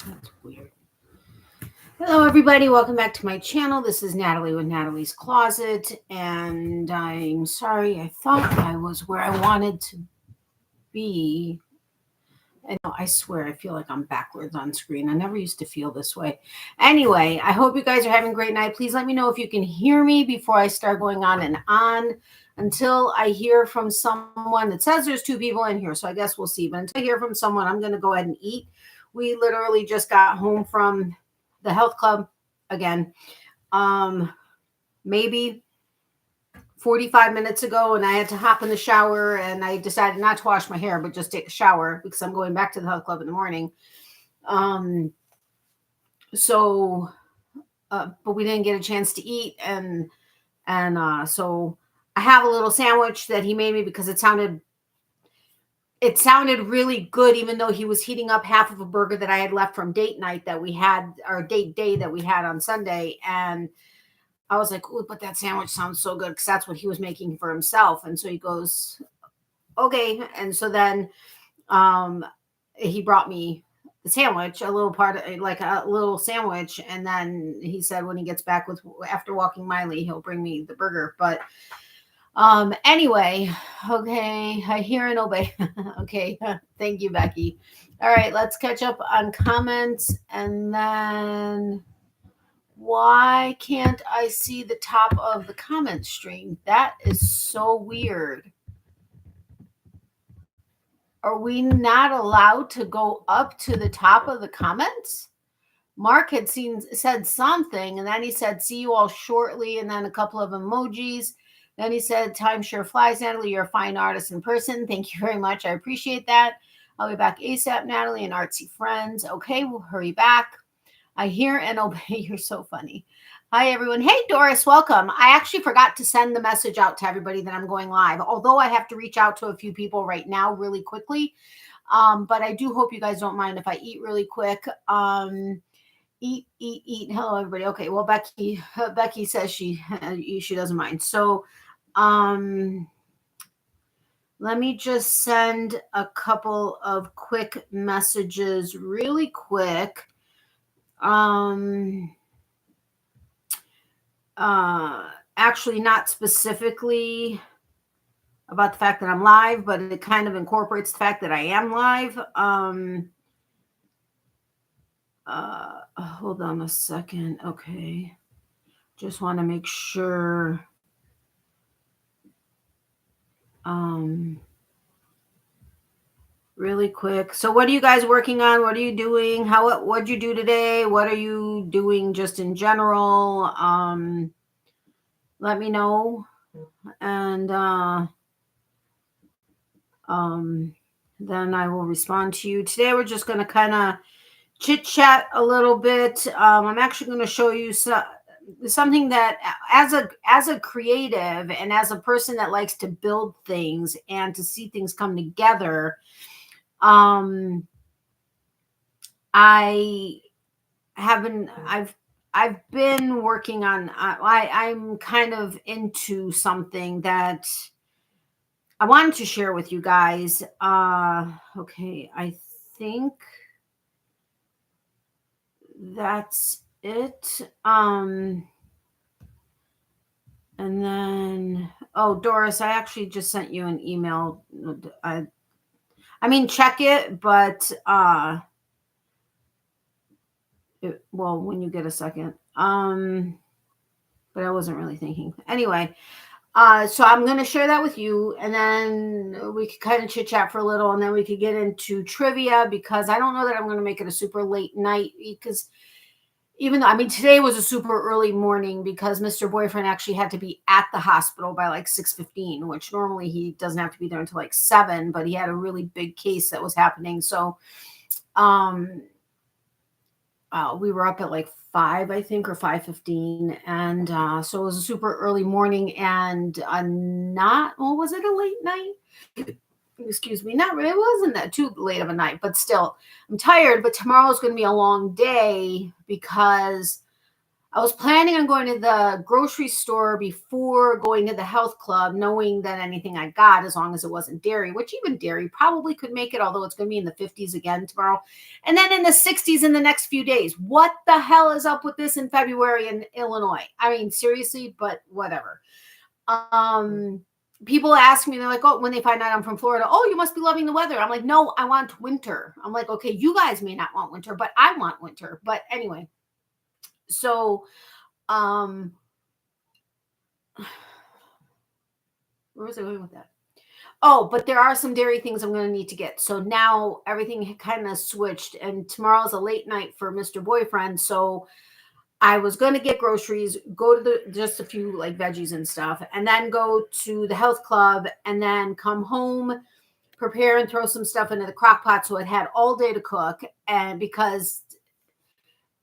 That's weird. Hello, everybody. Welcome back to my channel. This is Natalie with Natalie's Closet, and I'm sorry. I thought I was where I wanted to be. And I swear, I feel like I'm backwards on screen. I never used to feel this way. Anyway, I hope you guys are having a great night. Please let me know if you can hear me before I start going on and on. Until I hear from someone, it says there's 2 people in here, so I guess we'll see. But until I hear from someone, I'm going to go ahead and eat. We literally just got home from the health club again, maybe 45 minutes ago, and I had to hop in the shower, and I decided not to wash my hair, but just take a shower because I'm going back to the health club in the morning. But we didn't get a chance to eat, and so I have a little sandwich that he made me because it sounded really good, even though he was heating up half of a burger that I had left from date night that we had, or date day that we had on Sunday. And I was like, oh, but that sandwich sounds so good, because that's what he was making for himself. And so he goes, okay. And so then he brought me the sandwich, a little sandwich. And then he said when he gets back after walking Miley, he'll bring me the burger. But anyway, okay, I hear and obey. Okay, thank you, Becky. All right, let's catch up on comments. And then, why can't I see the top of the comment stream? That is so weird. Are we not allowed to go up to the top of the comments? Mark had said something, and then he said, see you all shortly, and then a couple of emojis. Then he said, time sure flies, Natalie. You're a fine artist in person. Thank you very much. I appreciate that. I'll be back ASAP, Natalie, and artsy friends. Okay, we'll hurry back. I hear and obey. You're so funny. Hi, everyone. Hey, Doris, welcome. I actually forgot to send the message out to everybody that I'm going live, although I have to reach out to a few people right now really quickly. But I do hope you guys don't mind if I eat really quick. Eat. Hello, everybody. Okay, well, Becky says she doesn't mind. So, let me just send a couple of quick messages really quick. Actually, not specifically about the fact that I'm live, but it kind of incorporates the fact that I am live. Hold on a second. Okay. Just want to make sure. Really quick. So what are you guys working on? What are you doing? What'd you do today? What are you doing just in general? Let me know. And then I will respond to you. Today we're just going to kind of chit-chat a little bit. I'm actually going to show you something that as a creative and as a person that likes to build things and to see things come together, I've been working on, I'm kind of into something that I wanted to share with you guys. Okay, I think that's it. And then, Doris, I actually just sent you an email. I mean, check it, but when you get a second. But I wasn't really thinking. Anyway, so I'm going to share that with you, and then we could kind of chit chat for a little, and then we could get into trivia, because I don't know that I'm going to make it a super late night, because even though, today was a super early morning because Mr. Boyfriend actually had to be at the hospital by like 6:15, which normally he doesn't have to be there until like 7, but he had a really big case that was happening. So, we were up at like 5, I think, or 5:15. And so it was a super early morning, and was it a late night? Excuse me. Not really. It wasn't that too late of a night, but still, I'm tired. But tomorrow's going to be a long day because I was planning on going to the grocery store before going to the health club, knowing that anything I got, as long as it wasn't dairy, which even dairy probably could make it, although it's going to be in the 50s again tomorrow. And then in the 60s in the next few days. What the hell is up with this in February in Illinois? I mean, seriously, but whatever. People ask me, they're like, oh, when they find out I'm from Florida, oh, you must be loving the weather. I'm like, no, I want winter. I'm like, okay, you guys may not want winter, but I want winter. But anyway. So, where was I going with that? Oh, but there are some dairy things I'm going to need to get. So now everything kind of switched, and tomorrow's a late night for Mr. Boyfriend. So I was going to get groceries, go to just a few like veggies and stuff, and then go to the health club, and then come home, prepare and throw some stuff into the crock pot. So it had all day to cook, and because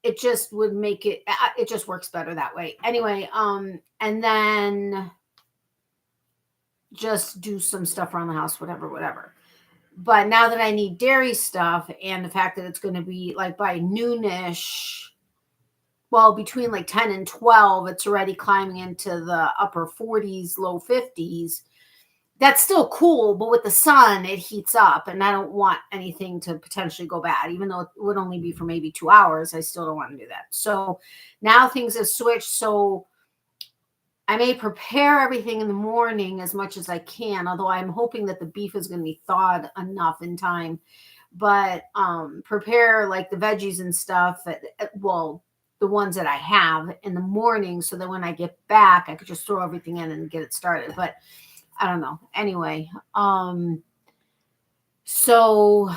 it just would make it just works better that way. Anyway, and then just do some stuff around the house, whatever. But now that I need dairy stuff, and the fact that it's going to be like by noonish, well, between like 10 and 12, it's already climbing into the upper 40s, low 50s. That's still cool, but with the sun, it heats up, and I don't want anything to potentially go bad. Even though it would only be for maybe 2 hours, I still don't want to do that. So now things have switched. So I may prepare everything in the morning as much as I can, although I'm hoping that the beef is going to be thawed enough in time. But prepare like the veggies and stuff, well, the ones that I have in the morning, so that when I get back, I could just throw everything in and get it started. But I don't know. Anyway, so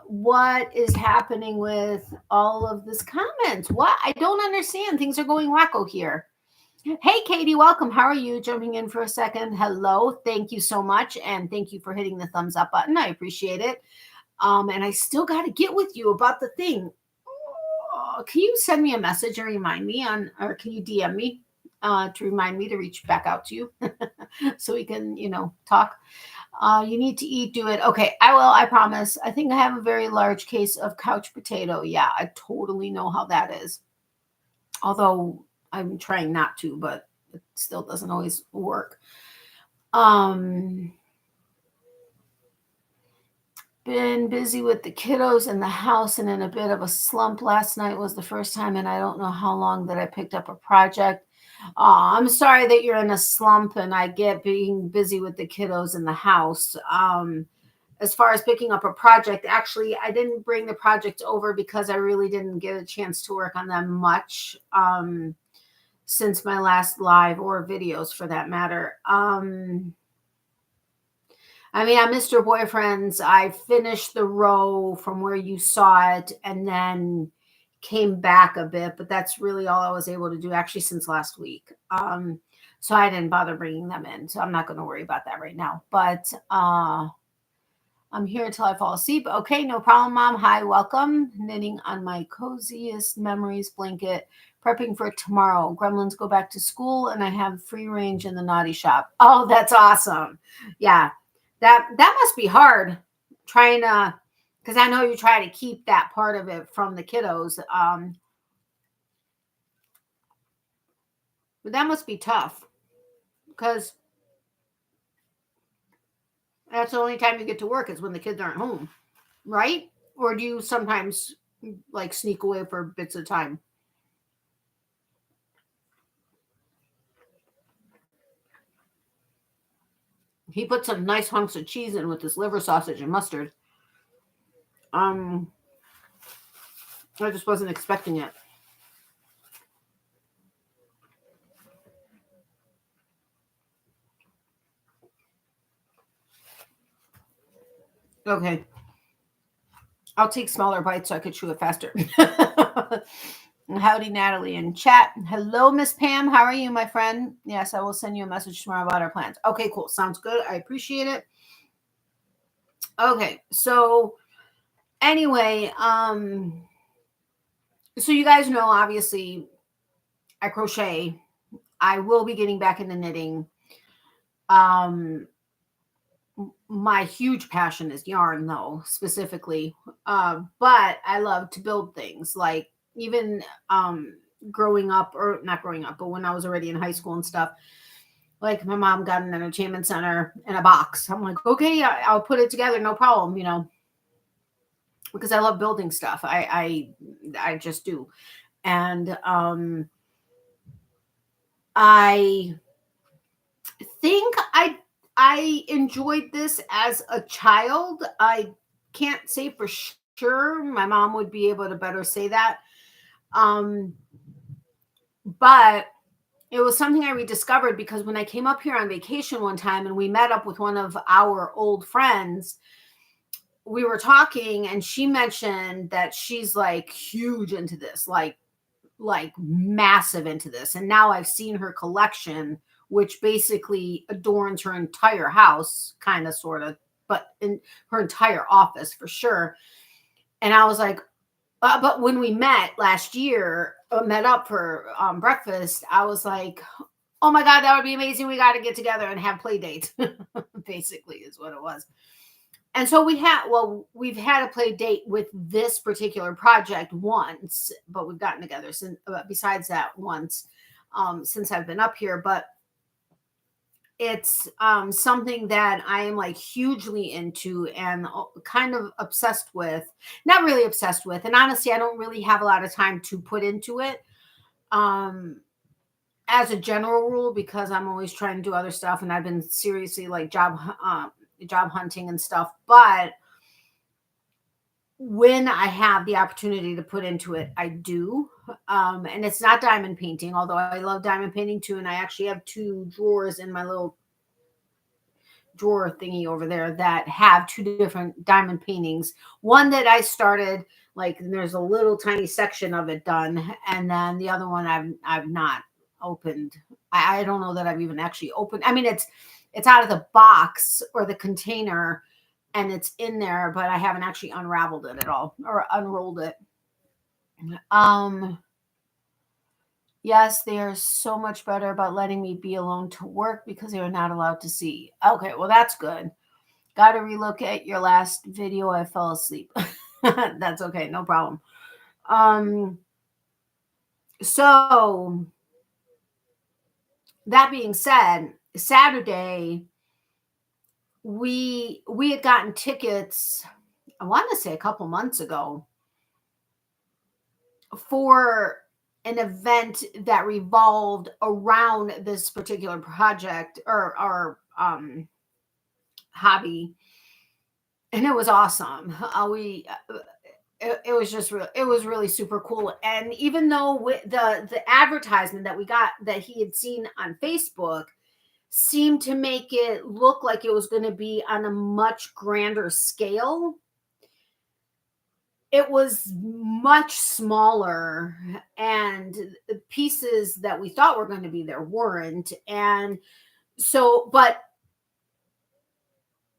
what is happening with all of this comments? What? I don't understand. Things are going wacko here. Hey, Katie, welcome. How are you? Jumping in for a second. Hello. Thank you so much. And thank you for hitting the thumbs up button. I appreciate it. And I still got to get with you about the thing. Can you send me a message and remind me or can you DM me to remind me to reach back out to you so we can, talk? You need to eat, do it. Okay, I will. I promise. I think I have a very large case of couch potato. Yeah, I totally know how that is. Although I'm trying not to, but it still doesn't always work. Been busy with the kiddos in the house and in a bit of a slump. Last night was the first time, and I don't know how long that I picked up a project. I'm sorry that you're in a slump, and I get being busy with the kiddos in the house. As far as picking up a project, actually, I didn't bring the project over because I really didn't get a chance to work on them much since my last live or videos for that matter. I mean, on Mr. Boyfriend's, I finished the row from where you saw it and then came back a bit, but that's really all I was able to do actually since last week. So I didn't bother bringing them in. So I'm not going to worry about that right now. But I'm here until I fall asleep. Okay, no problem, Mom. Hi, welcome. Knitting on my coziest memories blanket, prepping for tomorrow. Gremlins go back to school, and I have free range in the naughty shop. Oh, that's awesome. Yeah. That must be hard trying to, because I know you try to keep that part of it from the kiddos. But that must be tough because that's the only time you get to work is when the kids aren't home, right? Or do you sometimes like sneak away for bits of time? He put some nice hunks of cheese in with his liver sausage and mustard. I just wasn't expecting it. Okay. I'll take smaller bites so I could chew it faster. Howdy, Natalie in chat. Hello, Miss Pam. How are you, my friend? Yes, I will send you a message tomorrow about our plans. Okay, cool. Sounds good. I appreciate it. Okay, so anyway, so you guys know, obviously, I crochet. I will be getting back into knitting. My huge passion is yarn, though, specifically. But I love to build things like even growing up, or not growing up, but when I was already in high school and stuff. Like my mom got an entertainment center in a box. I'm like, okay, I'll put it together, no problem, because I love building stuff. I just do. And I think I enjoyed this as a child. I can't say for sure. My mom would be able to better say that. But it was something I rediscovered because when I came up here on vacation one time and we met up with one of our old friends, we were talking and she mentioned that she's like huge into this, like massive into this. And now I've seen her collection, which basically adorns her entire house, kind of, sort of, but in her entire office for sure. And I was like, but when we met last year, met up for breakfast, I was like, oh my God, that would be amazing. We got to get together and have play dates, basically is what it was. And so we've had a play date with this particular project once, but we've gotten together since, besides that once, since I've been up here. But it's something that I am like hugely into and kind of obsessed with. Not really obsessed with. And honestly, I don't really have a lot of time to put into it as a general rule, because I'm always trying to do other stuff. And I've been seriously like job hunting and stuff. But when I have the opportunity to put into it, I do. And it's not diamond painting, although I love diamond painting too. And I actually have 2 drawers in my little drawer thingy over there that have 2 different diamond paintings. One that I started, like, there's a little tiny section of it done. And then the other one I've not opened. I don't know that I've even actually opened. I mean, it's out of the box or the container and it's in there, but I haven't actually unraveled it at all or unrolled it. Yes, they are so much better about letting me be alone to work because they are not allowed to see. Okay, well, that's good. Got to relook at your last video. I fell asleep. That's okay. No problem. So that being said, Saturday, we had gotten tickets, I want to say a couple months ago, for an event that revolved around this particular project or hobby, and it was awesome. It was just real. It was really super cool. And even though the advertisement that we got that he had seen on Facebook seemed to make it look like it was going to be on a much grander scale, it was much smaller, and the pieces that we thought were going to be there weren't. And so, but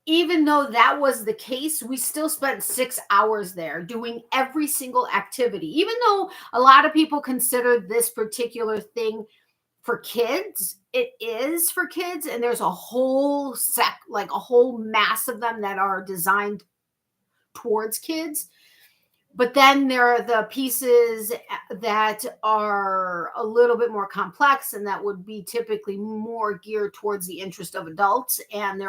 even though that was the case, we still spent 6 hours there doing every single activity, even though a lot of people consider this particular thing for kids. It is for kids, and there's a whole like a whole mass of them that are designed towards kids. But then there are the pieces that are a little bit more complex and that would be typically more geared towards the interest of adults. And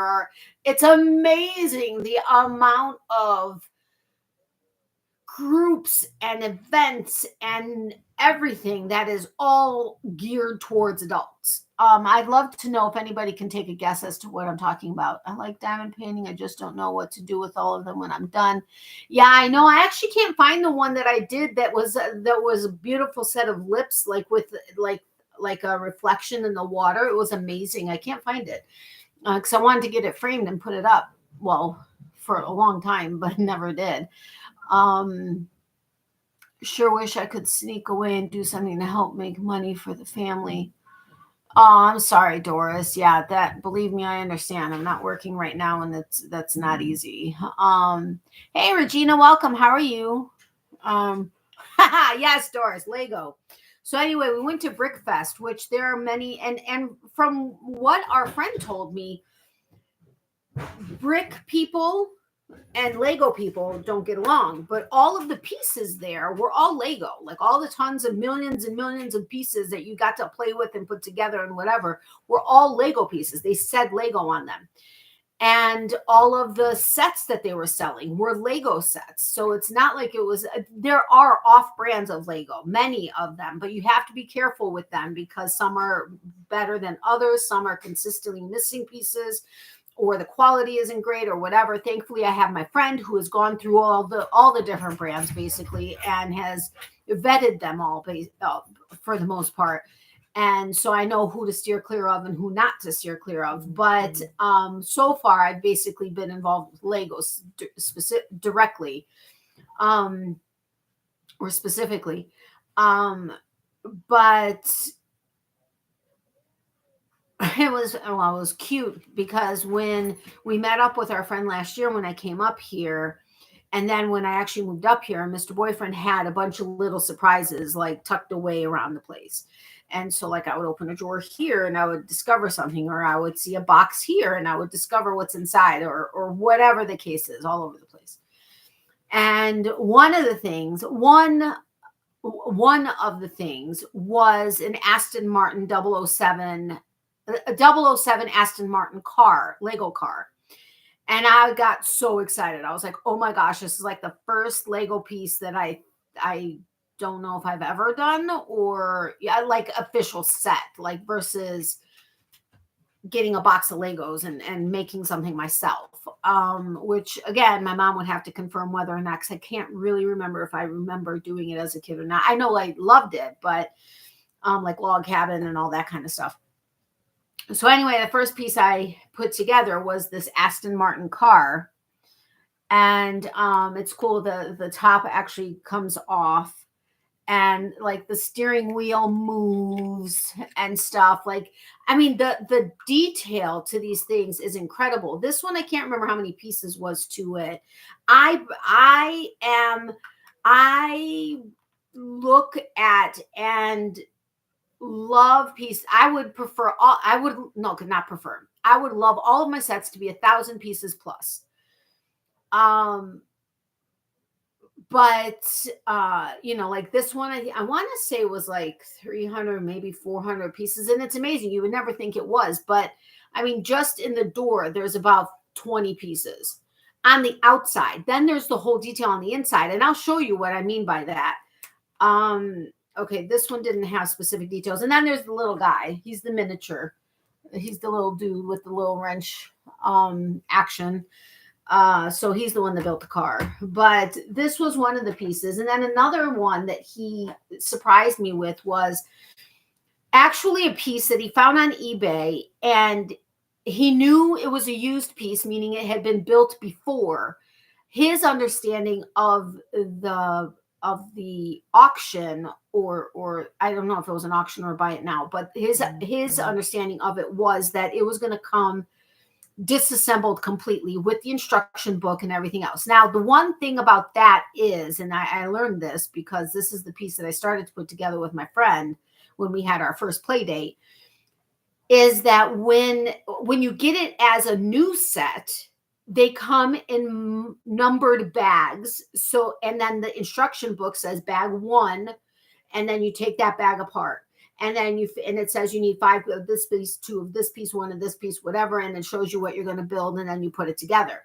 it's amazing the amount of groups and events and everything that is all geared towards adults. I'd love to know if anybody can take a guess as to what I'm talking about. I like diamond painting. I just don't know what to do with all of them when I'm done. Yeah, I know. I actually can't find the one that I did that was a beautiful set of lips, like with like a reflection in the water. It was amazing. I can't find it because I wanted to get it framed and put it up. Well, for a long time, but never did. Sure wish I could sneak away and do something to help make money for the family. Oh, I'm sorry, Doris. Yeah, that, believe me, I understand. I'm not working right now, and that's not easy. Hey, Regina, welcome. How are you? Yes, Doris, Lego. So anyway, we went to Brickfest, which there are many, and from what our friend told me, brick people and Lego people don't get along, but all of the pieces there were all Lego, like all the tons of millions and millions of pieces that you got to play with and put together and whatever were all Lego pieces. They said Lego on them. And all of the sets that they were selling were Lego sets. So it's not like it was, there are off brands of Lego, many of them, but you have to be careful with them because some are better than others. Some are consistently missing pieces, or the quality isn't great or whatever. Thankfully, I have my friend who has gone through all the different brands basically and has vetted them all for the most part. And so I know who to steer clear of and who not to steer clear of. But so far, I've basically been involved with Legos directly or specifically. But it was cute because when we met up with our friend last year when I came up here, and then when I actually moved up here, Mr. Boyfriend had a bunch of little surprises like tucked away around the place. And so like I would open a drawer here and I would discover something, or I would see a box here and I would discover what's inside, or whatever the case is, all over the place. And one of the things was an Aston Martin 007 Aston Martin car, Lego car. And I got so excited. I was like, oh my gosh, this is like the first Lego piece that I don't know if I've ever done, or like official set, like versus getting a box of Legos and making something myself. Which again, my mom would have to confirm whether or not, because I can't really remember if I remember doing it as a kid or not. I know I loved it, but like log cabin and all that kind of stuff. So anyway, the first piece I put together was this Aston Martin car. And it's cool. The top actually comes off. And like the steering wheel moves and stuff. Like, I mean, the detail to these things is incredible. This one, I can't remember how many pieces was to it. I look at and love pieces. I would love all of my sets to be 1,000 pieces plus. But like this one, I want to say was like 300, maybe 400 pieces. And it's amazing. You would never think it was. But I mean, just in the door, there's about 20 pieces on the outside. Then there's the whole detail on the inside. And I'll show you what I mean by that. Okay, this one didn't have specific details. And then there's the little guy. He's the miniature. He's the little dude with the little wrench action. So he's the one that built the car. But this was one of the pieces. And then another one that he surprised me with was actually a piece that he found on eBay. And he knew it was a used piece, meaning it had been built before. His understanding of the auction, or I don't know if it was an auction or buy it now, but his understanding of it was that it was going to come disassembled completely with the instruction book and everything else. Now, the one thing about that is, and I learned this because this is the piece that I started to put together with my friend when we had our first play date, is that when you get it as a new set, they come in numbered bags. So, and then the instruction book says bag 1, and then you take that bag apart. And then and it says you need 5 of this piece, 2 of this piece, 1 of this piece, whatever. And it shows you what you're going to build, and then you put it together.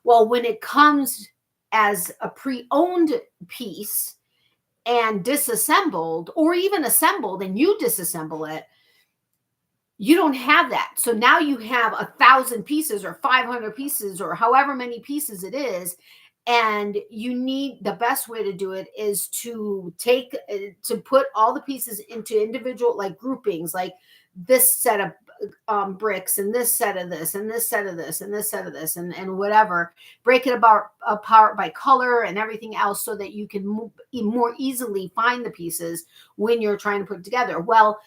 Well, when it comes as a pre-owned piece and disassembled, or even assembled and you disassemble it, you don't have that. So now you have 1,000 pieces or 500 pieces or however many pieces it is. And you need, the best way to do it is to put all the pieces into individual, like groupings, like this set of bricks and this set of this and this set of this and this set of this and whatever. Break it apart by color and everything else so that you can more easily find the pieces when you're trying to put it together. Well,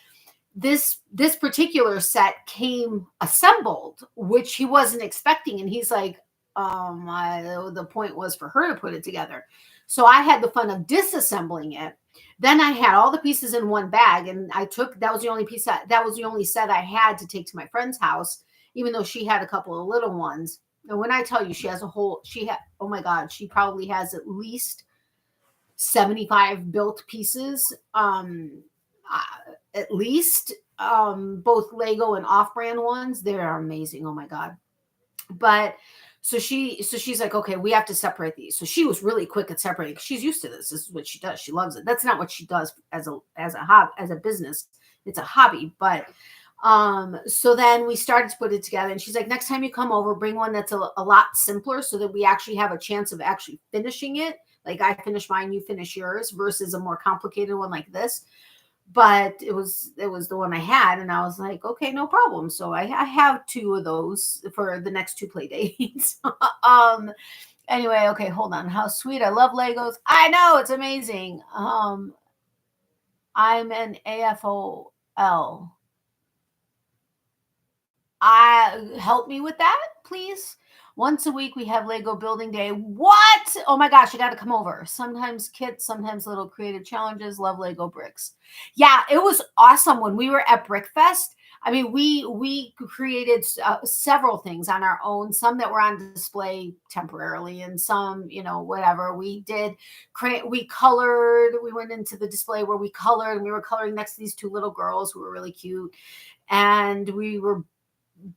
this particular set came assembled, which he wasn't expecting. And he's like, the point was for her to put it together. So I had the fun of disassembling it. Then I had all the pieces in one bag, and that was the only set I had to take to my friend's house, even though she had a couple of little ones. And when I tell you she has a whole, oh my God, she probably has at least 75 built pieces, at least, both Lego and off-brand ones. They're amazing. Oh my God. But she's like, okay, we have to separate these. So she was really quick at separating. She's used to this. This is what she does. She loves it. That's not what she does as a hobby, as a business. It's a hobby. But so then we started to put it together, and she's like, next time you come over, bring one that's a lot simpler so that we actually have a chance of actually finishing it. Like I finish mine, you finish yours, versus a more complicated one like this. But it was the one I had, and I was like, okay, no problem. So I have two of those for the next two play dates. Anyway, okay, hold on. How sweet. I love Legos. I know, it's amazing. I'm an AFOL. Help me with that, please. Once a week we have Lego building day. What? Oh my gosh, you got to come over. Sometimes kits, sometimes little creative challenges. Love Lego bricks. Yeah, it was awesome when we were at Brickfest. I mean, we created several things on our own, some that were on display temporarily, and some, whatever. We did we colored. We went into the display where we colored, and we were coloring next to these two little girls who were really cute, and we were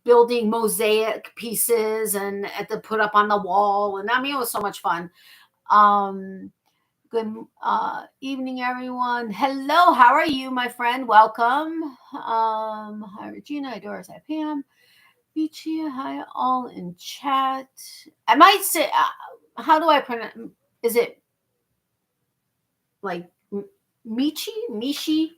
building mosaic pieces and at the put up on the wall. And I mean, it was so much fun. Good evening, everyone. Hello, how are you, my friend? Welcome. Hi, Regina. Hi, Doris. Hi, Pam. Beachy. Hi, all in chat. I might say, how do I pronounce? Is it like Michi?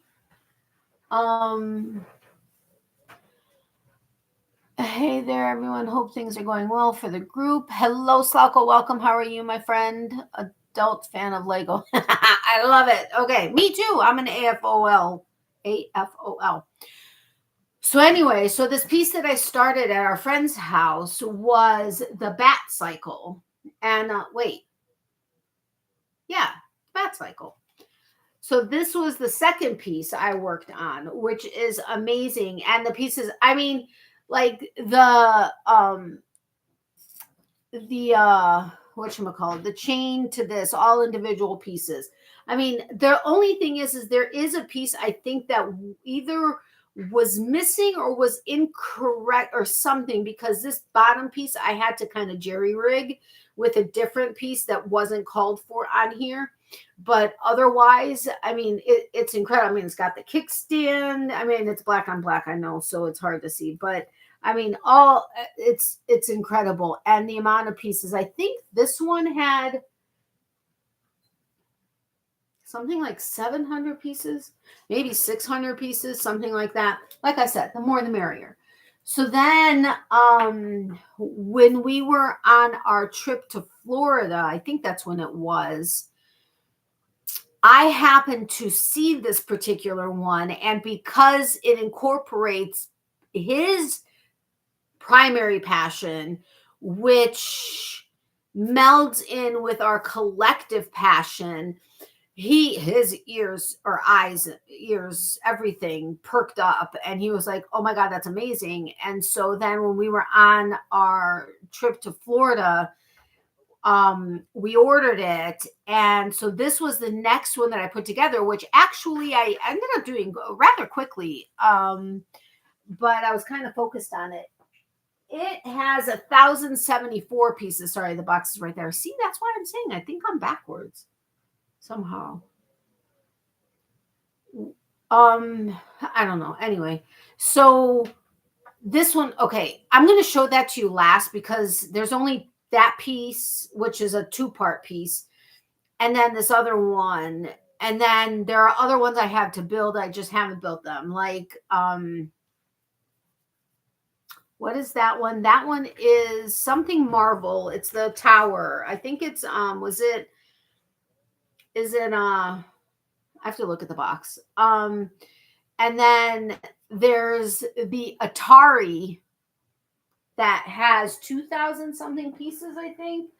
Hey there, everyone. Hope things are going well for the group. Hello, Slauko. Welcome. How are you, my friend? Adult fan of Lego. I love it. Okay, me too. I'm an AFOL. So anyway, so this piece that I started at our friend's house was the bat cycle. And bat cycle. So this was the second piece I worked on, which is amazing. And the pieces, I mean, like the whatchamacallit, the chain to this, all individual pieces. I mean, the only thing is there is a piece I think that either was missing or was incorrect or something, because this bottom piece I had to kind of jerry rig with a different piece that wasn't called for on here. But otherwise, I mean, it's incredible. I mean, it's got the kickstand. I mean, it's black on black, I know, so it's hard to see, but I mean, it's incredible. And the amount of pieces, I think this one had something like 700 pieces, maybe 600 pieces, something like that. Like I said, the more the merrier. So then when we were on our trip to Florida, I think that's when it was, I happened to see this particular one, and because it incorporates his primary passion, which melds in with our collective passion, his ears or eyes, ears, everything perked up, and he was like, oh my God, that's amazing. And so then when we were on our trip to Florida, we ordered it. And so this was the next one that I put together, which actually I ended up doing rather quickly. But I was kind of focused on it. It has 1,074 pieces. Sorry, the box is right there. See, that's why I'm saying I think I'm backwards somehow. I don't know. Anyway, so this one, okay, I'm going to show that to you last, because there's only that piece, which is a 2-part piece, and then this other one, and then there are other ones I have to build. I just haven't built them. Like, what is that one? That one is something Marvel. It's the tower. I think it's I have to look at the box. And then there's the Atari that has 2,000 something pieces, I think.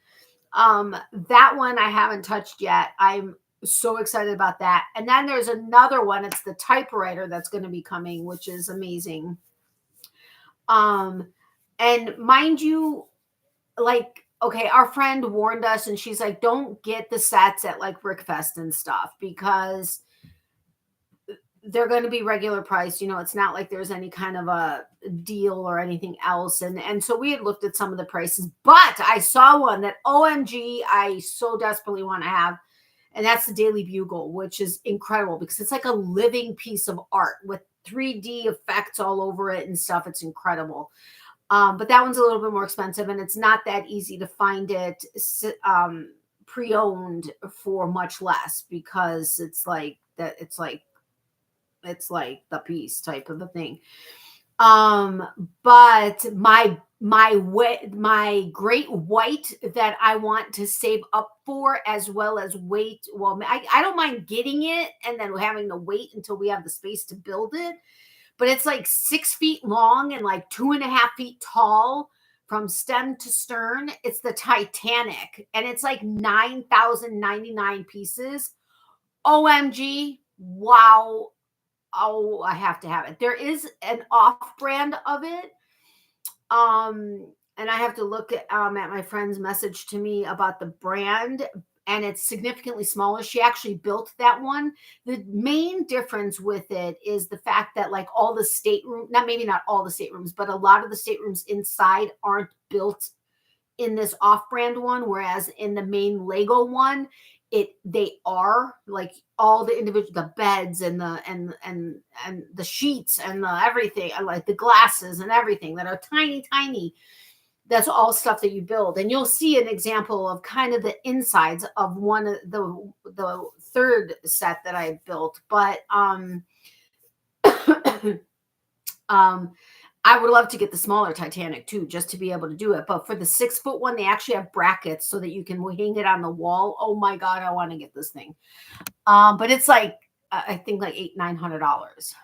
That one I haven't touched yet. I'm so excited about that. And then there's another one. It's the typewriter that's going to be coming, which is amazing. And mind you, like, okay, our friend warned us and she's like, don't get the sets at like Rickfest and stuff because they're going to be regular price. You know, it's not like there's any kind of a deal or anything else. And so we had looked at some of the prices, but I saw one that OMG, I so desperately want to have. And that's the Daily Bugle, which is incredible because it's like a living piece of art with 3D effects all over it and stuff. It's incredible. But that one's a little bit more expensive, and it's not that easy to find it pre-owned for much less because it's like that. It's like the piece type of a thing. But my great white that I want to save up for, as well as wait. Well, I don't mind getting it and then having to wait until we have the space to build it. But it's like 6 feet long and like 2.5 feet tall from stem to stern. It's the Titanic, and it's like 9,099 pieces. OMG. Wow. Oh, I have to have it. There is an off brand of it. And I have to look at my friend's message to me about the brand, and it's significantly smaller. She actually built that one. The main difference with it is the fact that like all the stateroom, maybe not all the staterooms, but a lot of the staterooms inside aren't built in this off-brand one, whereas in the main Lego one, they are like all the individual, the beds and the sheets and the everything, like the glasses and everything that are tiny. That's all stuff that you build. And you'll see an example of kind of the insides of one of the third set that I built. But I would love to get the smaller Titanic too, just to be able to do it. But for the 6 foot one, they actually have brackets so that you can hang it on the wall. Oh my God, I want to get this thing. But it's like, I think like $800-900.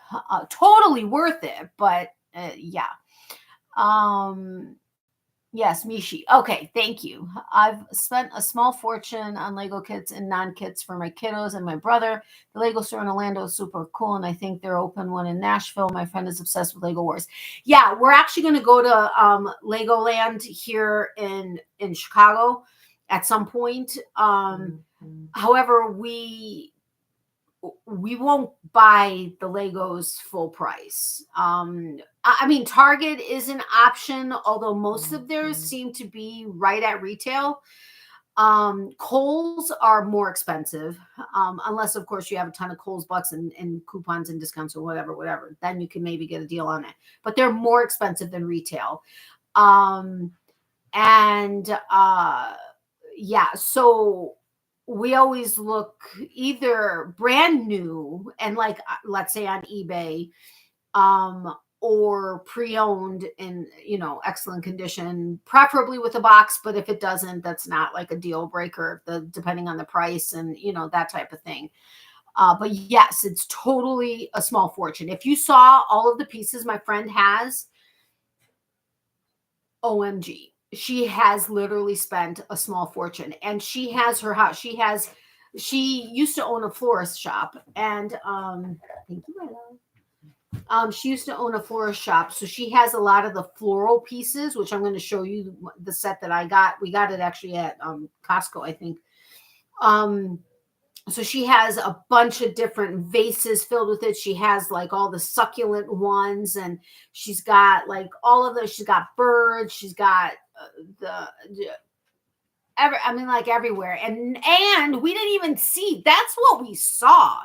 Totally worth it. But yeah. Yes, Mishi. Okay, thank you. I've spent a small fortune on Lego kits and non-kits for my kiddos and my brother. The Lego store in Orlando is super cool, and I think they're open one in Nashville. My friend is obsessed with Lego Wars. Yeah, we're actually going to go to Legoland here in Chicago at some point. However, we won't buy the Legos full price. I mean, Target is an option, although most of theirs seem to be right at retail. Kohl's are more expensive, unless, of course, you have a ton of Kohl's bucks and coupons and discounts or whatever. Then you can maybe get a deal on it. But they're more expensive than retail. Yeah, so we always look either brand new and like, let's say on eBay, or pre-owned in, excellent condition, preferably with a box. But if it doesn't, that's not like a deal breaker, depending on the price and, that type of thing. But yes, it's totally a small fortune. If you saw all of the pieces my friend has, OMG. She has literally spent a small fortune, and she has her house. She used to own a florist shop, and thank you, my love. She used to own a florist shop, so she has a lot of the floral pieces, which I'm going to show you the set that I got. We got it actually at Costco, I think. So she has a bunch of different vases filled with it. She has like all the succulent ones, and she's got like all of those. She's got birds. She's got like everywhere. And we didn't even see. That's what we saw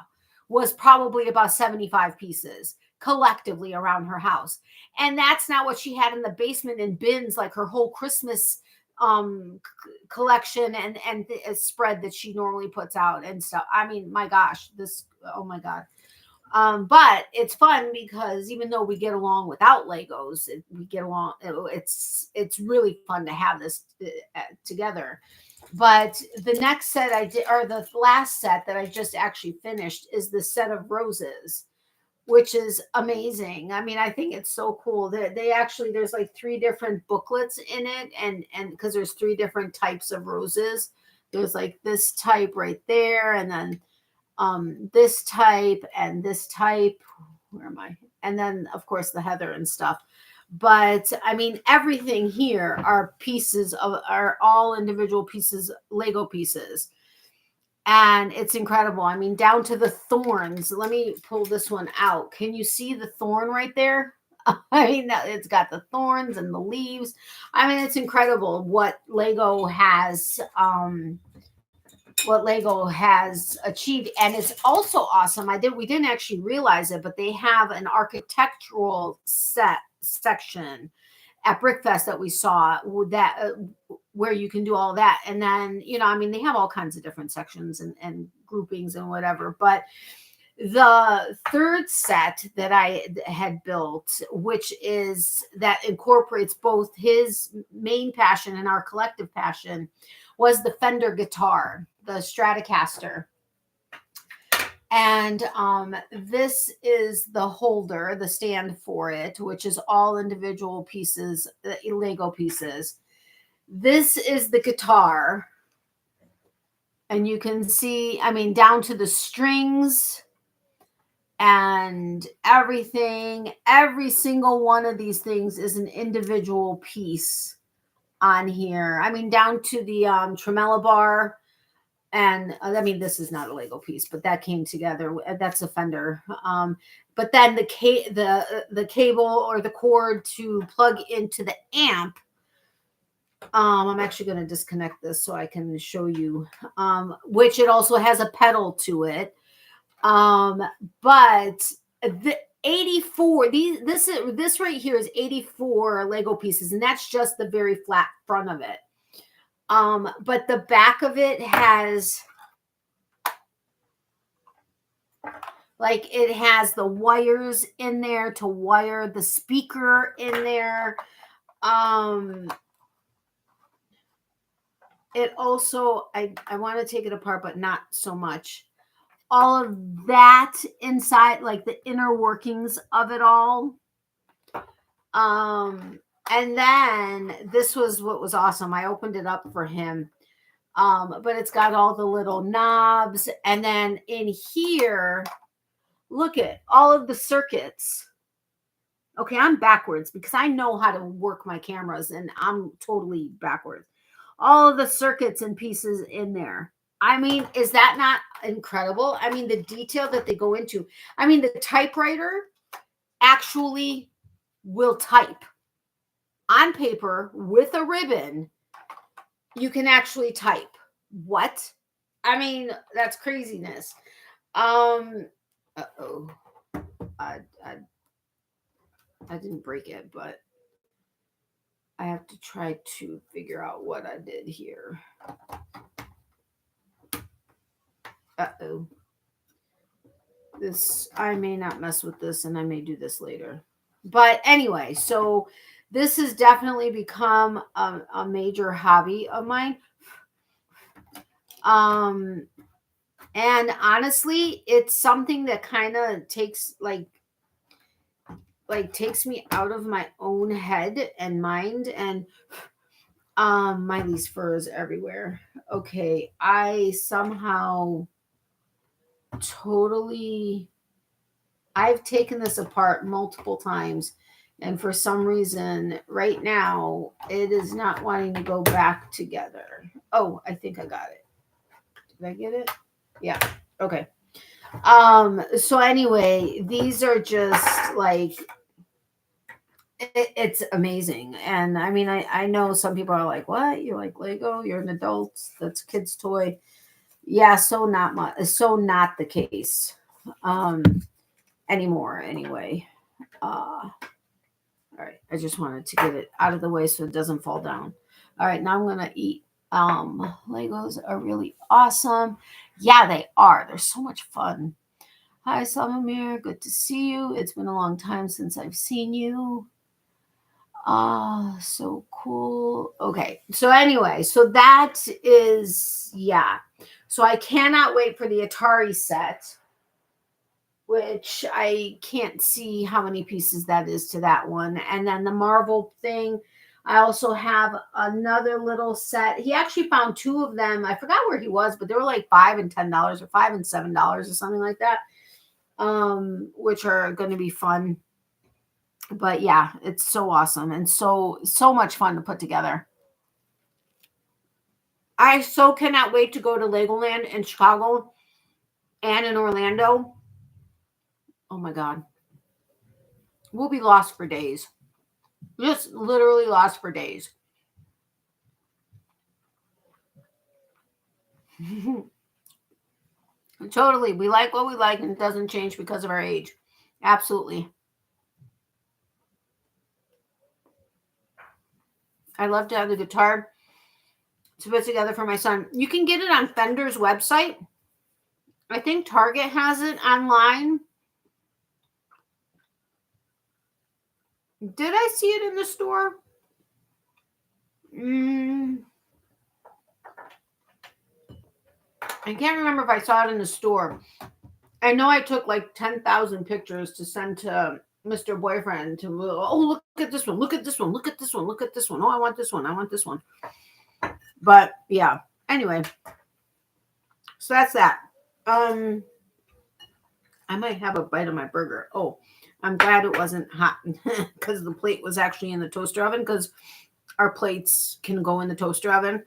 was probably about 75 pieces collectively around her house. And that's not what she had in the basement in bins, like her whole Christmas collection and the spread that she normally puts out and stuff. I mean, my gosh, oh my God. But it's fun because even though we get along without Legos, we get along. It's really fun to have this together. But the next set I did, or the last set that I just actually finished, is the set of roses, which is amazing. I mean, I think it's so cool that there's like 3 different booklets in it. And because there's 3 different types of roses. There's like this type right there. And then this type and this type. Where am I? And then of course the heather and stuff. But I mean, everything here are all individual pieces, Lego pieces. And it's incredible. I mean, down to the thorns. Let me pull this one out. Can you see the thorn right there? I mean, it's got the thorns and the leaves. I mean, it's incredible what Lego has achieved. And it's also awesome. We didn't actually realize it, but they have an architectural section at Brickfest that we saw where you can do all that. And then, I mean, they have all kinds of different sections and groupings and whatever. But the third set that I had built, which that incorporates both his main passion and our collective passion, was the Fender guitar, the Stratocaster. And this is the holder, the stand for it, which is all individual pieces, Lego pieces. This is the guitar. And you can see, I mean, down to the strings and everything. Every single one of these things is an individual piece on here. I mean, down to the tremolo bar. And I mean, this is not a Lego piece, but that came together. That's a Fender. But then the cable or the cord to plug into the amp. I'm actually going to disconnect this so I can show you, which it also has a pedal to it. But the 84, this right here is 84 Lego pieces, and that's just the very flat front of it. But the back of it has, it has the wires in there to wire the speaker in there. It also, I want to take it apart, but not so much. All of that inside, like the inner workings of it all. And then this was what was awesome. I opened it up for him. But it's got all the little knobs. And then in here, look at all of the circuits. Okay, I'm backwards because I know how to work my cameras and I'm totally backwards. All of the circuits and pieces in there. I mean, is that not incredible? I mean, the detail that they go into. I mean, the typewriter actually will type on paper with a ribbon. You can actually type. What? I mean, that's craziness. Uh-oh. I didn't break it, but I have to try to figure out what I did here. Uh-oh. I may not mess with this, and I may do this later. But anyway, so this has definitely become a major hobby of mine. And honestly, it's something that kind of takes takes me out of my own head and mind. And Miley's fur is everywhere. Okay, I somehow I've taken this apart multiple times, and for some reason right now it is not wanting to go back together. Oh, I think I got it. Did I get it? Yeah. Okay. So anyway, these are just it's amazing. And I mean, I know some people are like, what? You like Lego? You're an adult. That's a kid's toy. Yeah. So not the case, anymore. Anyway. All right. I just wanted to get it out of the way so it doesn't fall down. All right. Now I'm going to eat. Legos are really awesome. Yeah, they are. They're so much fun. Hi, Samamir. Good to see you. It's been a long time since I've seen you. So cool. Okay. So anyway, so that is, yeah. So I cannot wait for the Atari set, which I can't see how many pieces that is to that one. And then the Marvel thing. I also have another little set. He actually found two of them. I forgot where he was, but they were like $5 and $10 or $5 and $7 or something like that, which are going to be fun. But yeah, it's so awesome and so much fun to put together. I so cannot wait to go to Legoland in Chicago and in Orlando. Oh my God. We'll be lost for days. Just literally lost for days. Totally. We like what we like and it doesn't change because of our age. Absolutely. I love to have the guitar to put together for my son. You can get it on Fender's website. I think Target has it online. Did I see it in the store? I can't remember if I saw it in the store. I know I took like 10,000 pictures to send to Mr. Boyfriend to, oh, look at this one, look at this one, look at this one, look at this one. Oh, I want this one, I want this one. But yeah, anyway. So that's that. I might have a bite of my burger. Oh, I'm glad it wasn't hot because the plate was actually in the toaster oven because our plates can go in the toaster oven.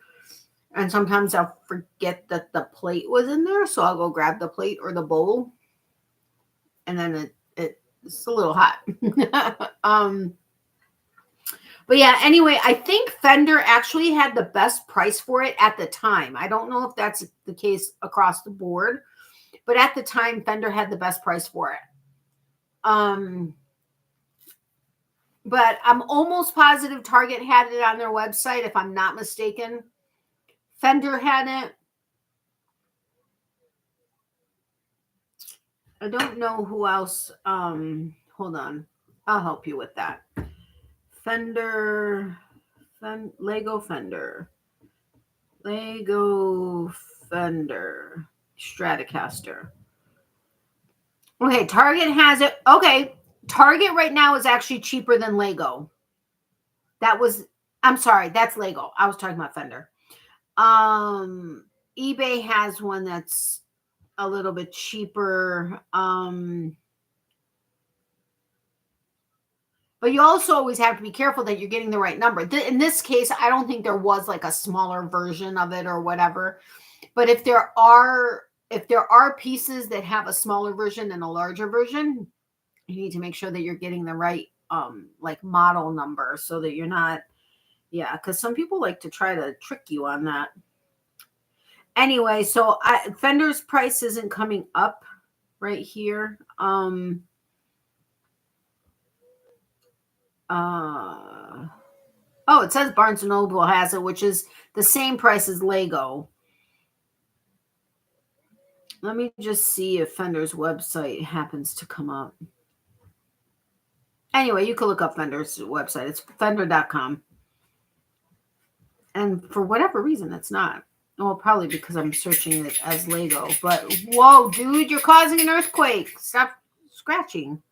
And sometimes I'll forget that the plate was in there. So I'll go grab the plate or the bowl. And then it's a little hot. But yeah, anyway, I think Fender actually had the best price for it at the time. I don't know if that's the case across the board. But at the time, Fender had the best price for it. But I'm almost positive Target had it on their website, if I'm not mistaken. Fender had it. I don't know who else. Hold on. I'll help you with that. Lego Fender. Stratocaster. Okay, Target has it. Okay, Target right now is actually cheaper than Lego. I'm sorry, that's Lego. I was talking about Fender. eBay has one that's a little bit cheaper. But you also always have to be careful that you're getting the right number. In this case, I don't think there was like a smaller version of it or whatever. But if there are pieces that have a smaller version and a larger version, you need to make sure that you're getting the right like model number so that you're not, yeah, because some people like to try to trick you on that. Anyway, so Fender's price isn't coming up right here. Oh, it says Barnes & Noble has it, which is the same price as Lego. Let me just see if Fender's website happens to come up. Anyway, you can look up Fender's website. It's fender.com. And for whatever reason, it's not. Well, probably because I'm searching it as Lego. But, whoa, dude, you're causing an earthquake. Stop scratching.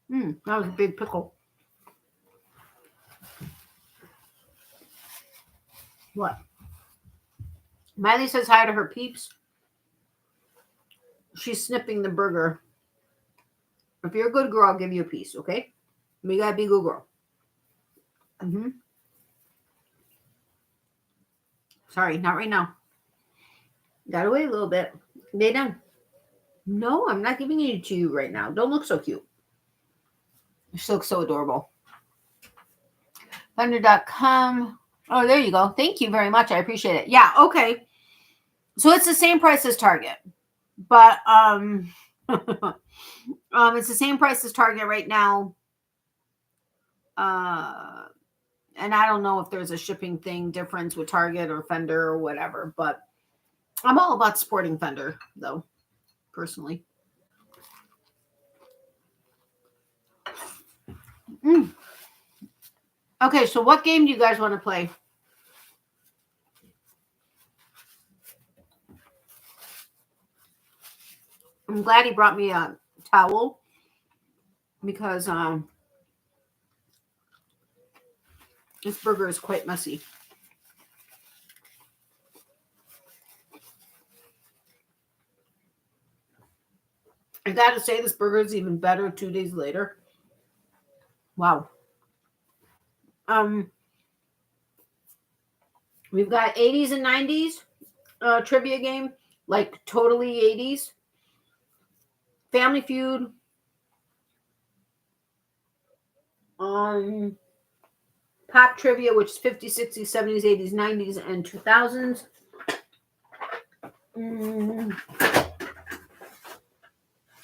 That was a big pickle. What? Miley says hi to her peeps. She's snipping the burger. If you're a good girl, I'll give you a piece, okay? We gotta be a good girl. Sorry, not right now. Gotta wait a little bit. Lay down. No, I'm not giving it to you right now. Don't look so cute. You look so adorable. Fender.com. Oh, there you go. Thank you very much. I appreciate it. Yeah, okay. So it's the same price as Target. But it's the same price as Target right now. And I don't know if there's a shipping thing difference with Target or Fender or whatever, but I'm all about supporting Fender, though, personally. Okay, so what game do you guys want to play? I'm glad he brought me a towel because this burger is quite messy. I gotta say, this burger is even better 2 days later. Wow. We've got 80s and 90s trivia game, like totally 80s. Family Feud. Pop trivia, which is 50s, 60s, 70s, 80s, 90s, and 2000s.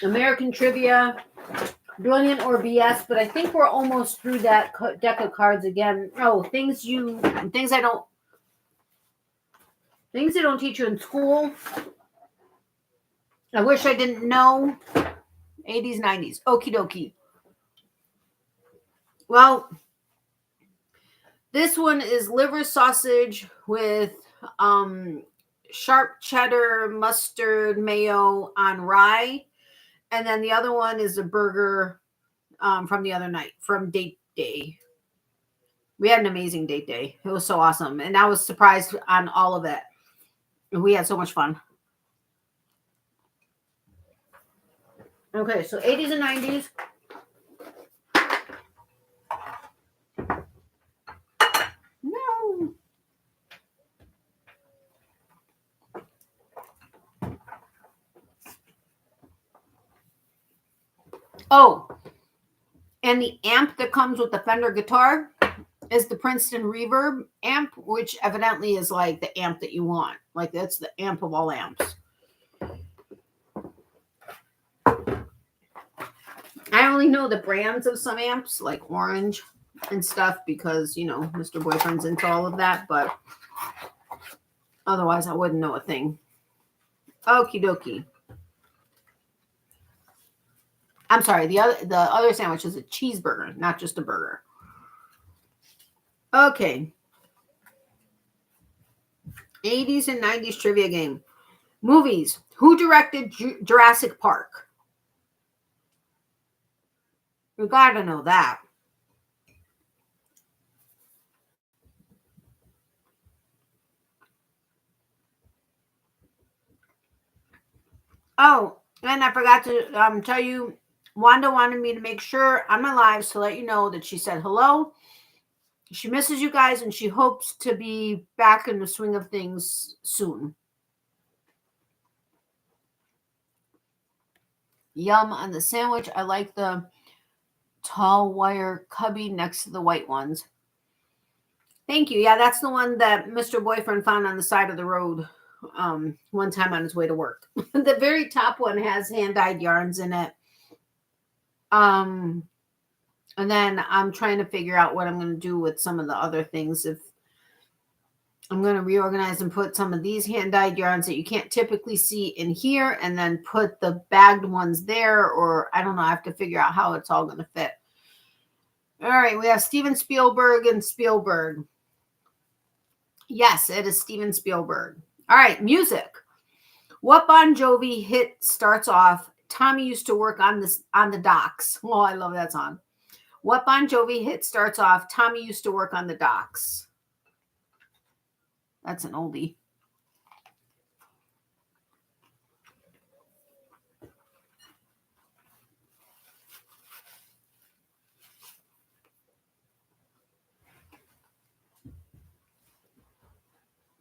American trivia, brilliant or BS, but I think we're almost through that deck of cards again. Oh, things they don't teach you in school. I wish I didn't know. 80s, 90s. Okie dokie. Well, this one is liver sausage with sharp cheddar, mustard, mayo on rye. And then the other one is a burger from the other night, from date day. We had an amazing date day. It was so awesome. And I was surprised on all of it. And we had so much fun. Okay, so 80s and 90s. No. Oh, and the amp that comes with the Fender guitar is the Princeton Reverb amp, which evidently is like the amp that you want. Like that's the amp of all amps. I only know the brands of some amps, like Orange and stuff, because, you know, Mr. Boyfriend's into all of that, but otherwise I wouldn't know a thing. Okie dokie. I'm sorry, the other sandwich is a cheeseburger, not just a burger. Okay. 80s and 90s trivia game. Movies. Who directed Jurassic Park? You gotta know that. Oh, and I forgot to tell you, Wanda wanted me to make sure on my lives to let you know that she said hello. She misses you guys, and she hopes to be back in the swing of things soon. Yum on the sandwich. I like the tall wire cubby next to the white ones. Thank you. Yeah, that's the one that Mr. Boyfriend found on the side of the road one time on his way to work. The very top one has hand-dyed yarns in it. And then I'm trying to figure out what I'm going to do with some of the other things. If I'm going to reorganize and put some of these hand-dyed yarns that you can't typically see in here, and then put the bagged ones there, or I don't know. I have to figure out how it's all going to fit. All right, we have Steven Spielberg and Spielberg. Yes, it is Steven Spielberg. All right, music. What Bon Jovi hit starts off, Tommy used to work on the docks. Oh, I love that song. What Bon Jovi hit starts off, Tommy used to work on the docks. That's an oldie.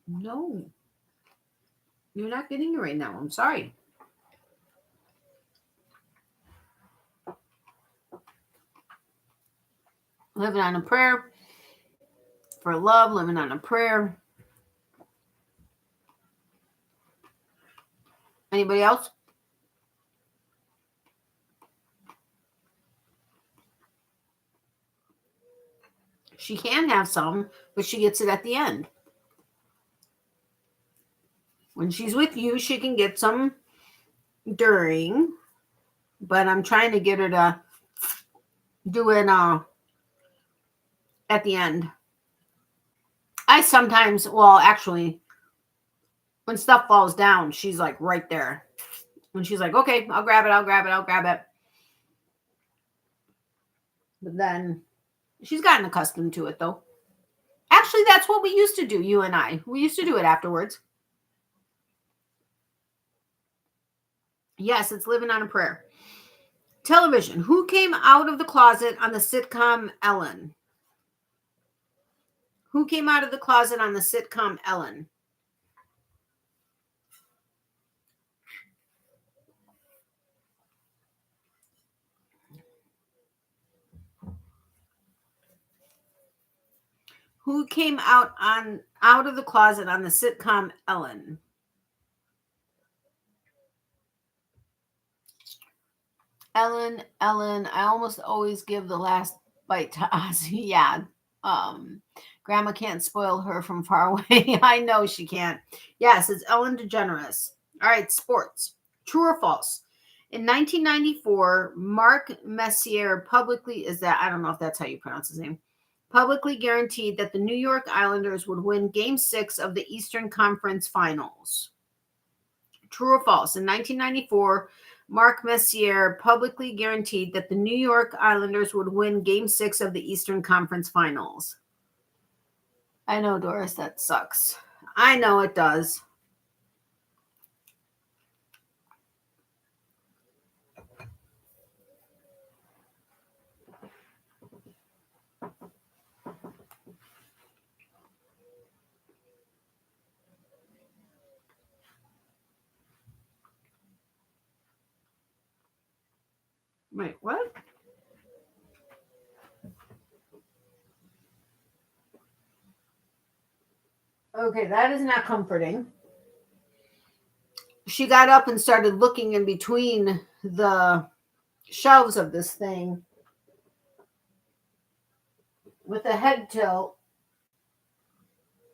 No. You're not getting it right now. I'm sorry. Living on a Prayer. For Love, Living on a Prayer. Anybody else? She can have some, but she gets it at the end. When she's with you, she can get some during, but I'm trying to get her to do it at the end. I sometimes, well, actually, when stuff falls down, she's like right there. When she's like, okay, I'll grab it, I'll grab it, I'll grab it. But then she's gotten accustomed to it, though. Actually, that's what we used to do, you and I. We used to do it afterwards. Yes, it's Living on a Prayer. Television. Who came out of the closet on the sitcom Ellen? Who came out of the closet on the sitcom Ellen? Who came out of the closet on the sitcom Ellen? Ellen. I almost always give the last bite to Ozzy. Yeah. Grandma can't spoil her from far away. I know she can't. Yes, it's Ellen DeGeneres. All right, sports. True or false? In 1994, Marc Messier publicly, I don't know if that's how you pronounce his name, publicly guaranteed that the New York Islanders would win Game 6 of the Eastern Conference Finals. True or false? In 1994, Marc Messier publicly guaranteed that the New York Islanders would win Game 6 of the Eastern Conference Finals. I know, Doris, that sucks. I know it does. Wait, what? Okay, that is not comforting. She got up and started looking in between the shelves of this thing with a head tilt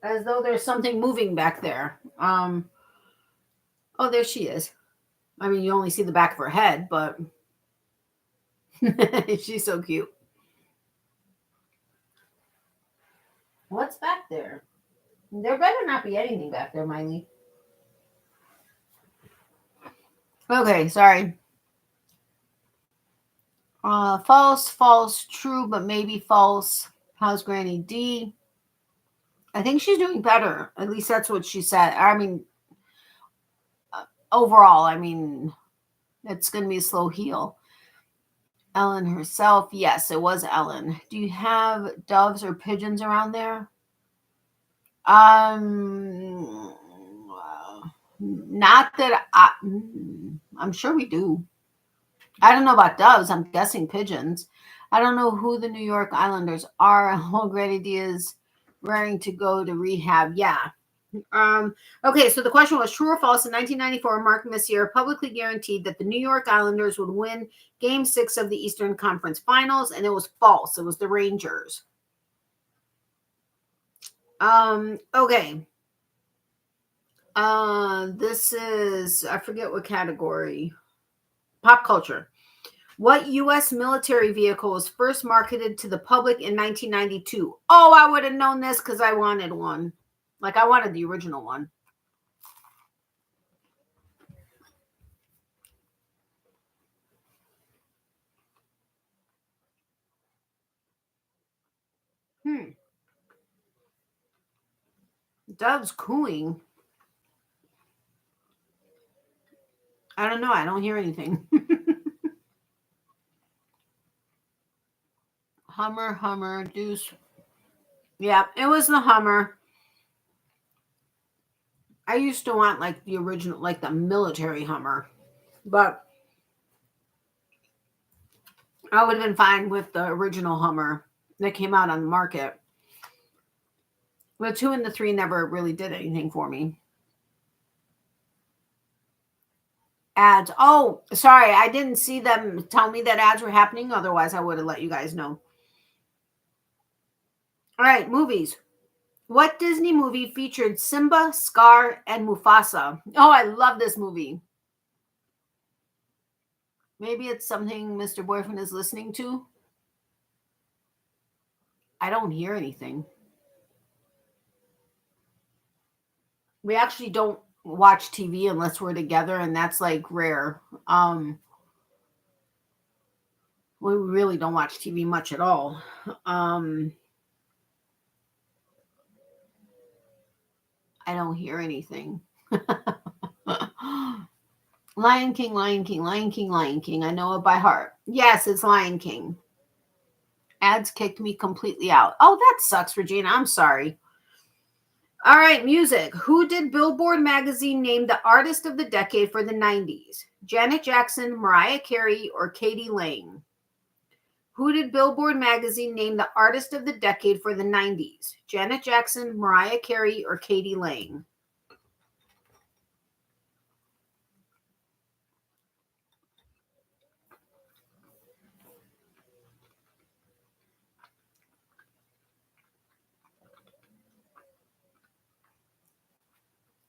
as though there's something moving back there. Oh, there she is. I mean, you only see the back of her head, but she's so cute. What's back there? There better not be anything back there, Miley. Okay, sorry. False, true, but maybe false. How's Granny D? I think she's doing better. At least that's what she said. I mean, overall, I mean, it's going to be a slow heal. Ellen herself. Yes, it was Ellen. Do you have doves or pigeons around there? Not that I'm sure we do. I don't know about doves. I'm guessing pigeons. I don't know who the New York Islanders are. Granny D is raring to go to rehab. Yeah. Okay, so the question was true or false. In 1994, Marc Messier publicly guaranteed that the New York Islanders would win Game 6 of the Eastern Conference Finals, and it was false. It was the Rangers. Okay. This is, I forget what category. Pop culture. What U.S. military vehicle was first marketed to the public in 1992? Oh, I would have known this because I wanted one. Like, I wanted the original one. Dove's cooing. I don't know. I don't hear anything. Hummer, Deuce. Yeah, it was the Hummer. I used to want like the original, like the military Hummer, but I would have been fine with the original Hummer that came out on the market. The 2 and the 3 never really did anything for me. Ads. Oh, sorry. I didn't see them tell me that ads were happening. Otherwise, I would have let you guys know. All right, movies. What Disney movie featured Simba, Scar, and Mufasa? Oh, I love this movie. Maybe it's something Mr. Boyfriend is listening to. I don't hear anything. We actually don't watch TV unless we're together, and that's like rare. We really don't watch TV much at all. I don't hear anything. Lion King, Lion King, Lion King, Lion King. I know it by heart. Yes, it's Lion King. Ads kicked me completely out. Oh, that sucks, Regina. I'm sorry. All right, music. Who did Billboard magazine name the artist of the decade for the 90s? Janet Jackson, Mariah Carey, or Katie Lang? Who did Billboard magazine name the artist of the decade for the 90s? Janet Jackson, Mariah Carey, or Katie Lang?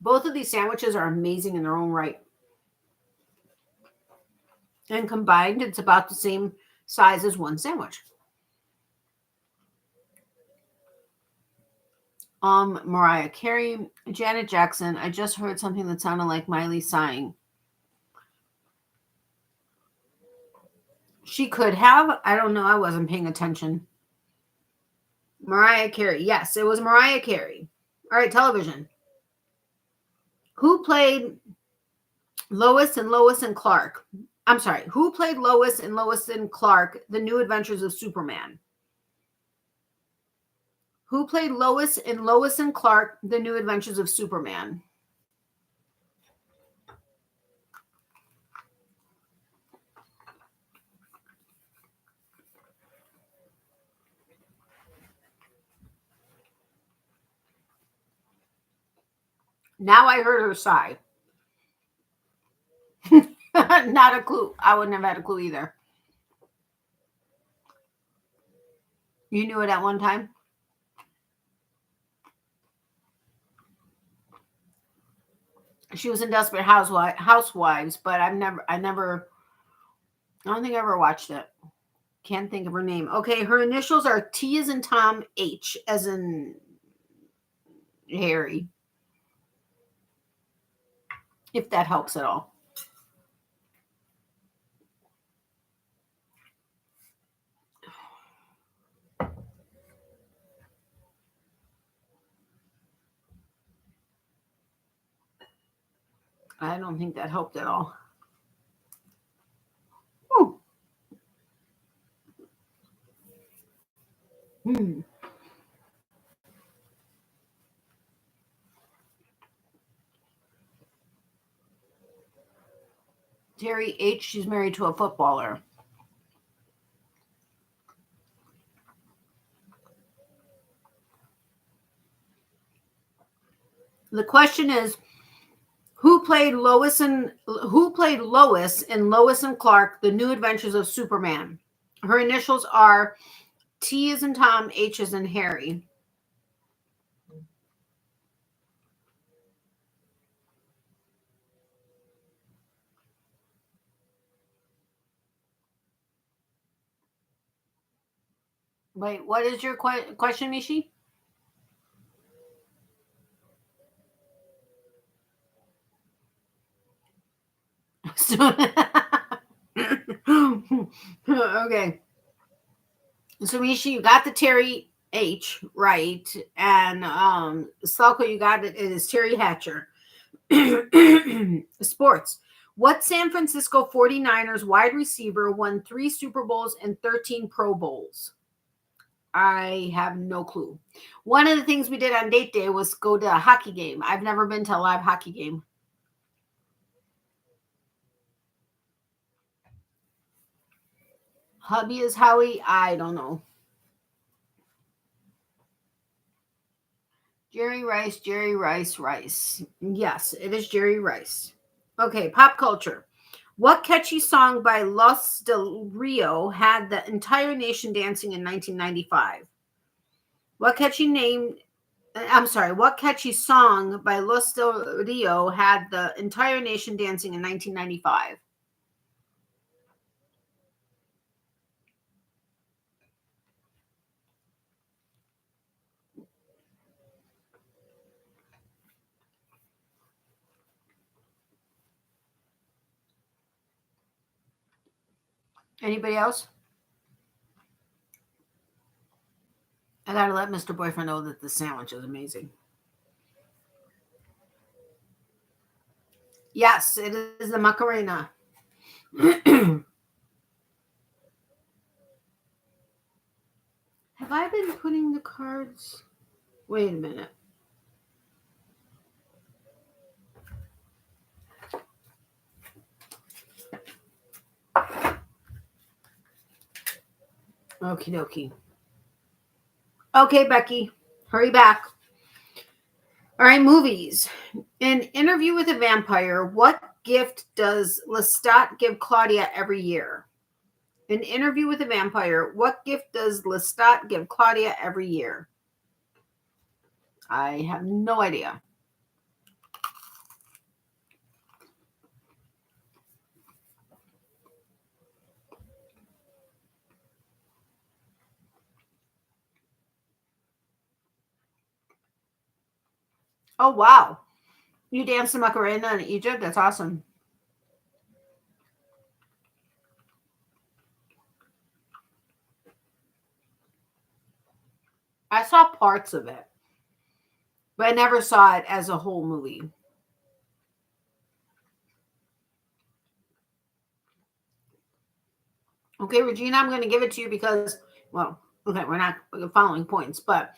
Both of these sandwiches are amazing in their own right. And combined, it's about the same size as one sandwich. Mariah Carey, Janet Jackson. I just heard something that sounded like Miley sighing. She could have. I don't know. I wasn't paying attention. Mariah Carey. Yes, it was Mariah Carey. All right, television. Who played Lois and Clark? I'm sorry. Who played Lois and Clark, The New Adventures of Superman? Who played Lois and Clark, The New Adventures of Superman? Now I heard her sigh. Not a clue. I wouldn't have had a clue either. You knew it at one time? She was in Desperate Housewives, but I don't think I ever watched it. Can't think of her name. Okay, her initials are T as in Tom, H as in Harry. If that helps at all. I don't think that helped at all. Hmm. Terry H, she's married to a footballer. The question is, who played Lois in Lois and Clark, The New Adventures of Superman? Her initials are T as in Tom, H as in Harry. Wait, what is your question, Mishi? Okay. So Mishi, you got the Terry H right, and Salko, you got it. It is Terry Hatcher. Sports. What San Francisco 49ers wide receiver won 3 Super Bowls and 13 Pro Bowls? I have no clue. One of the things we did on date day was go to a hockey game. I've never been to a live hockey game. Hubby is Howie. I don't know. Jerry Rice. Yes, it is Jerry Rice. Okay, pop culture. What catchy song by Los Del Rio had the entire nation dancing in 1995? What catchy song by Los Del Rio had the entire nation dancing in 1995? Anybody else? I gotta let Mr. Boyfriend know that the sandwich is amazing. Yes, it is the Macarena. Have I been putting the cards? Wait a minute. Okie dokie. Okay, Becky, hurry back. All right, movies. In Interview with a Vampire, what gift does Lestat give Claudia every year? In Interview with a Vampire, what gift does Lestat give Claudia every year? I have no idea. Oh, wow. You danced the Macarena in Egypt? That's awesome. I saw parts of it, but I never saw it as a whole movie. Okay, Regina, I'm going to give it to you because, well, okay, we're not following points, but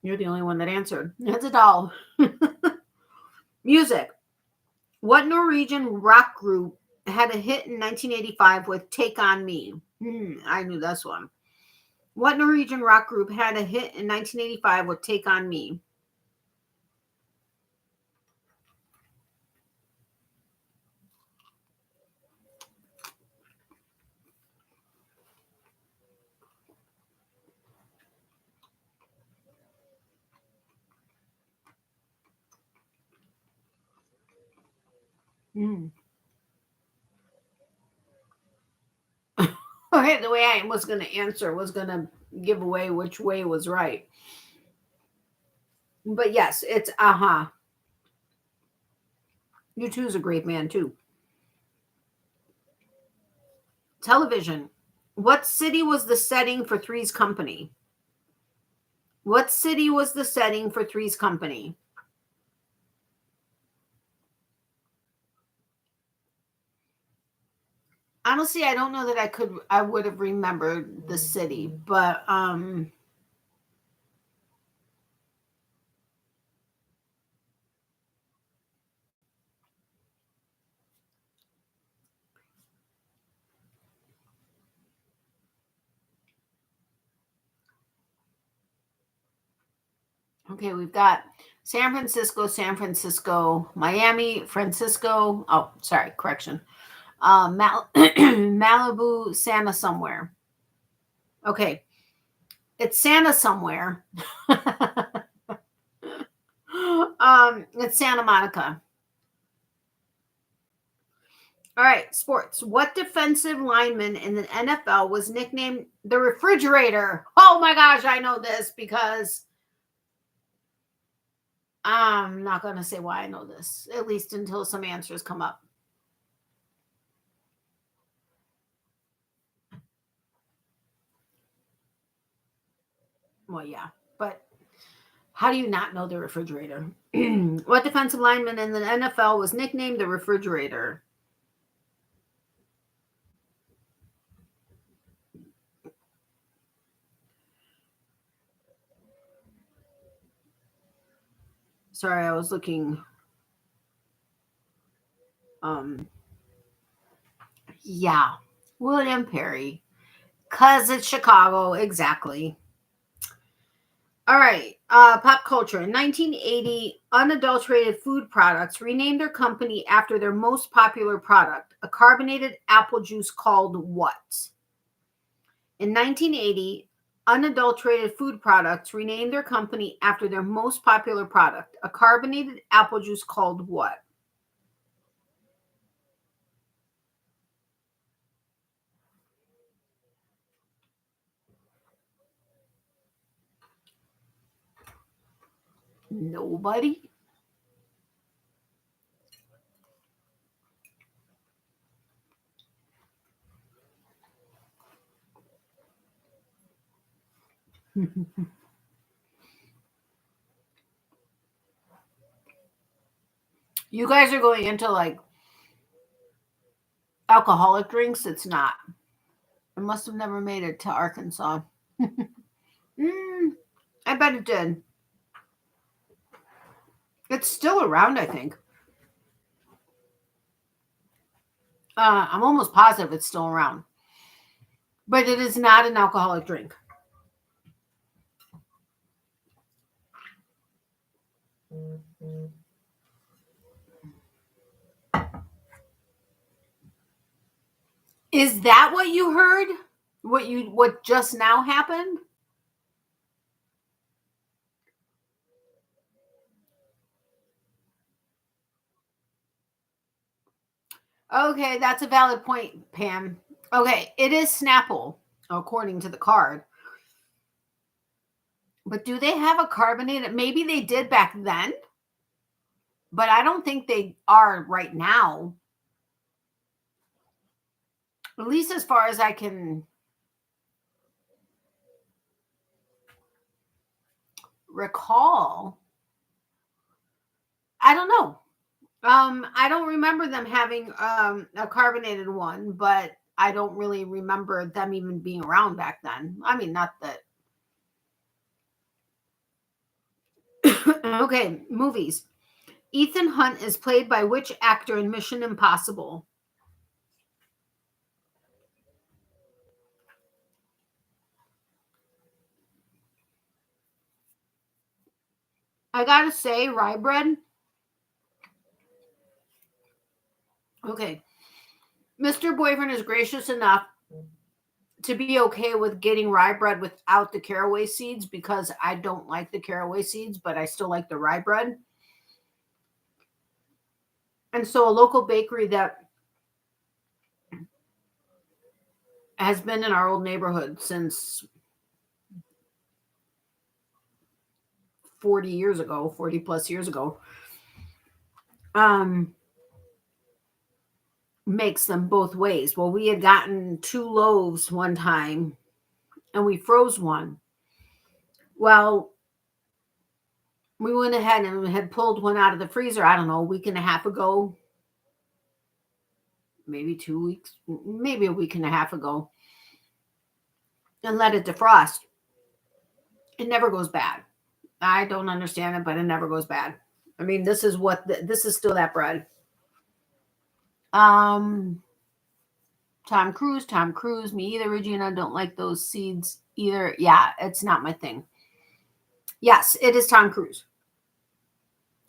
you're the only one that answered. It's a doll. Music. What Norwegian rock group had a hit in 1985 with Take On Me? I knew this one. What Norwegian rock group had a hit in 1985 with Take On Me? Okay, the way I was going to answer was going to give away which way was right. But yes, it's Aha. U2's a great band too. Television. What city was the setting for Three's Company? What city was the setting for Three's Company? Honestly, I don't know that I would have remembered the city, but okay, we've got San Francisco, Miami, Francisco. Oh, sorry, correction. Malibu, Santa somewhere. Okay, it's Santa somewhere. It's Santa Monica. All right, sports. What defensive lineman in the NFL was nicknamed the refrigerator? Oh my gosh, I know this because I'm not going to say why I know this, at least until some answers come up. Well, yeah, but how do you not know the refrigerator? What defensive lineman in the NFL was nicknamed the refrigerator? Sorry, I was looking. Yeah, William Perry. Because it's Chicago, exactly. All right, pop culture. In 1980, unadulterated food products renamed their company after their most popular product, a carbonated apple juice called what? In 1980, unadulterated food products renamed their company after their most popular product, a carbonated apple juice called what? Nobody? You guys are going into like alcoholic drinks. It's not. It must have never made it to Arkansas. I bet it did. It's still around, I think. I'm almost positive it's still around. But it is not an alcoholic drink. Is that what you heard? What just now happened? Okay, that's a valid point, Pam. Okay, it is Snapple, according to the card. But do they have a carbonated? Maybe they did back then, but I don't think they are right now. At least as far as I can recall. I don't know. I don't remember them having a carbonated one, but I don't really remember them even being around back then. I mean, not that. Okay, movies. Ethan Hunt is played by which actor in Mission Impossible? I gotta say, rye bread. Okay. Mr. Boyfriend is gracious enough to be okay with getting rye bread without the caraway seeds because I don't like the caraway seeds, but I still like the rye bread. And so a local bakery that has been in our old neighborhood since 40 years ago, 40 plus years ago, makes them both ways. Well, we had gotten 2 loaves one time and we froze one. Well, we went ahead and had pulled one out of the freezer, I don't know, a week and a half ago, maybe 2 weeks, maybe a week and a half ago, and let it defrost. It never goes bad. I don't understand it, but it never goes bad. I mean, this is this is still that bread. Tom Cruise, me either, Regina. Don't like those seeds either. Yeah, it's not my thing. Yes, it is Tom Cruise.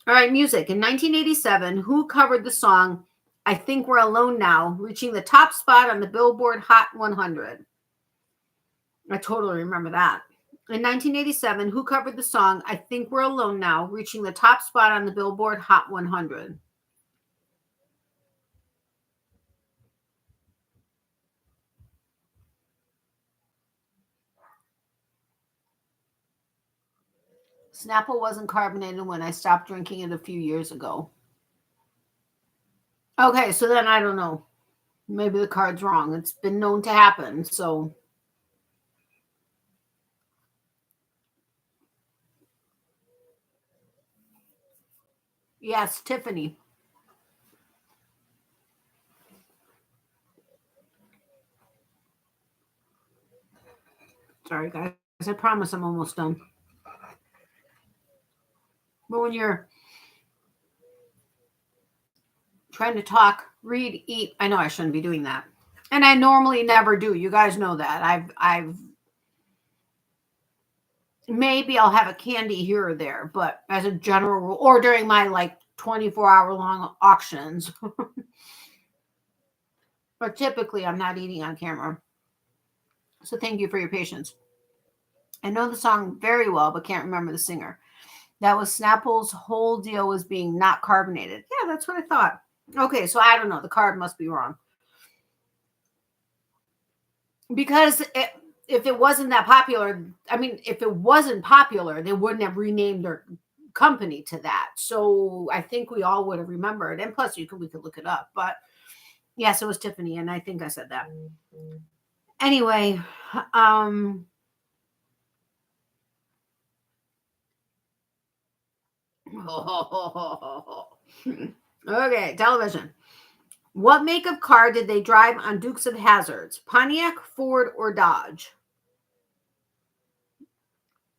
All right, music. In 1987, who covered the song I Think We're Alone Now, reaching the top spot on the Billboard Hot 100? I totally remember that. In 1987, who covered the song I Think We're Alone Now, reaching the top spot on the Billboard Hot 100? Snapple wasn't carbonated when I stopped drinking it a few years ago. Okay, so then I don't know. Maybe the card's wrong. It's been known to happen, so. Yes, Tiffany. Sorry, guys. I promise I'm almost done. But when you're trying to talk, read, eat, I know I shouldn't be doing that. And I normally never do. You guys know that. I've maybe I'll have a candy here or there, but as a general rule, or during my like 24-hour long auctions. But typically I'm not eating on camera. So thank you for your patience. I know the song very well, but can't remember the singer. That was Snapple's whole deal was being not carbonated. Yeah, that's what I thought. Okay, so I don't know. The card must be wrong. Because if it wasn't that popular, I mean, if it wasn't popular, they wouldn't have renamed their company to that. So I think we all would have remembered. And plus, we could look it up. But yes, it was Tiffany, and I think I said that. Anyway, Okay, television. What make of car did they drive on Dukes of Hazzards? Pontiac, Ford, or Dodge?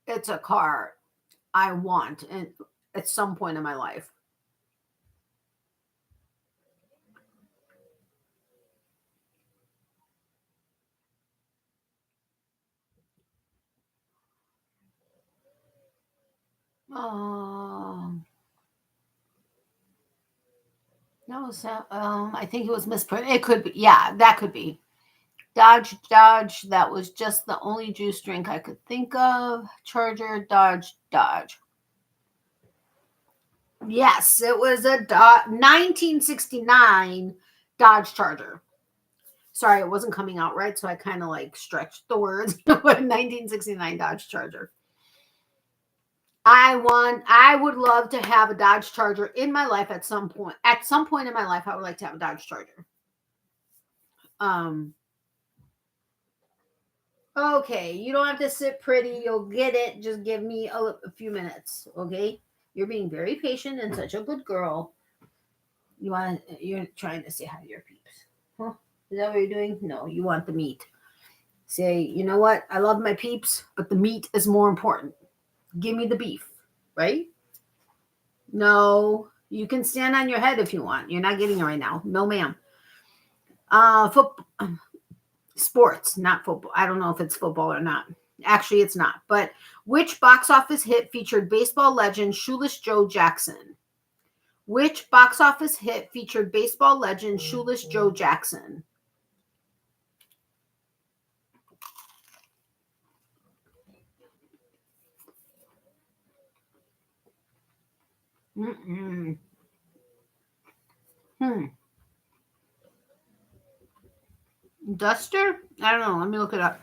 It's a car I want at some point in my life. No, so I think it was misprint. It could be, yeah, that could be. Dodge, that was just the only juice drink I could think of. Charger, Dodge. Yes, it was a 1969 Dodge Charger. Sorry, it wasn't coming out right, so I kind of like stretched the words. 1969 Dodge Charger. I would love to have a Dodge Charger in my life at some point. At some point in my life, I would like to have a Dodge Charger. Okay, you don't have to sit pretty. You'll get it. Just give me a few minutes, okay? You're being very patient and such a good girl. You're trying to say hi to your peeps. Huh? Is that what you're doing? No, you want the meat. Say, you know what? I love my peeps, but the meat is more important. Give me the beef, right? No, you can stand on your head if you want. You're not getting it right now. No, ma'am. Football, sports, not football. I don't know if it's football or not. Actually, it's not. But which box office hit featured baseball legend Shoeless Joe Jackson? Which box office hit featured baseball legend Shoeless Joe Jackson? Mm-mm. Duster? I don't know. Let me look it up.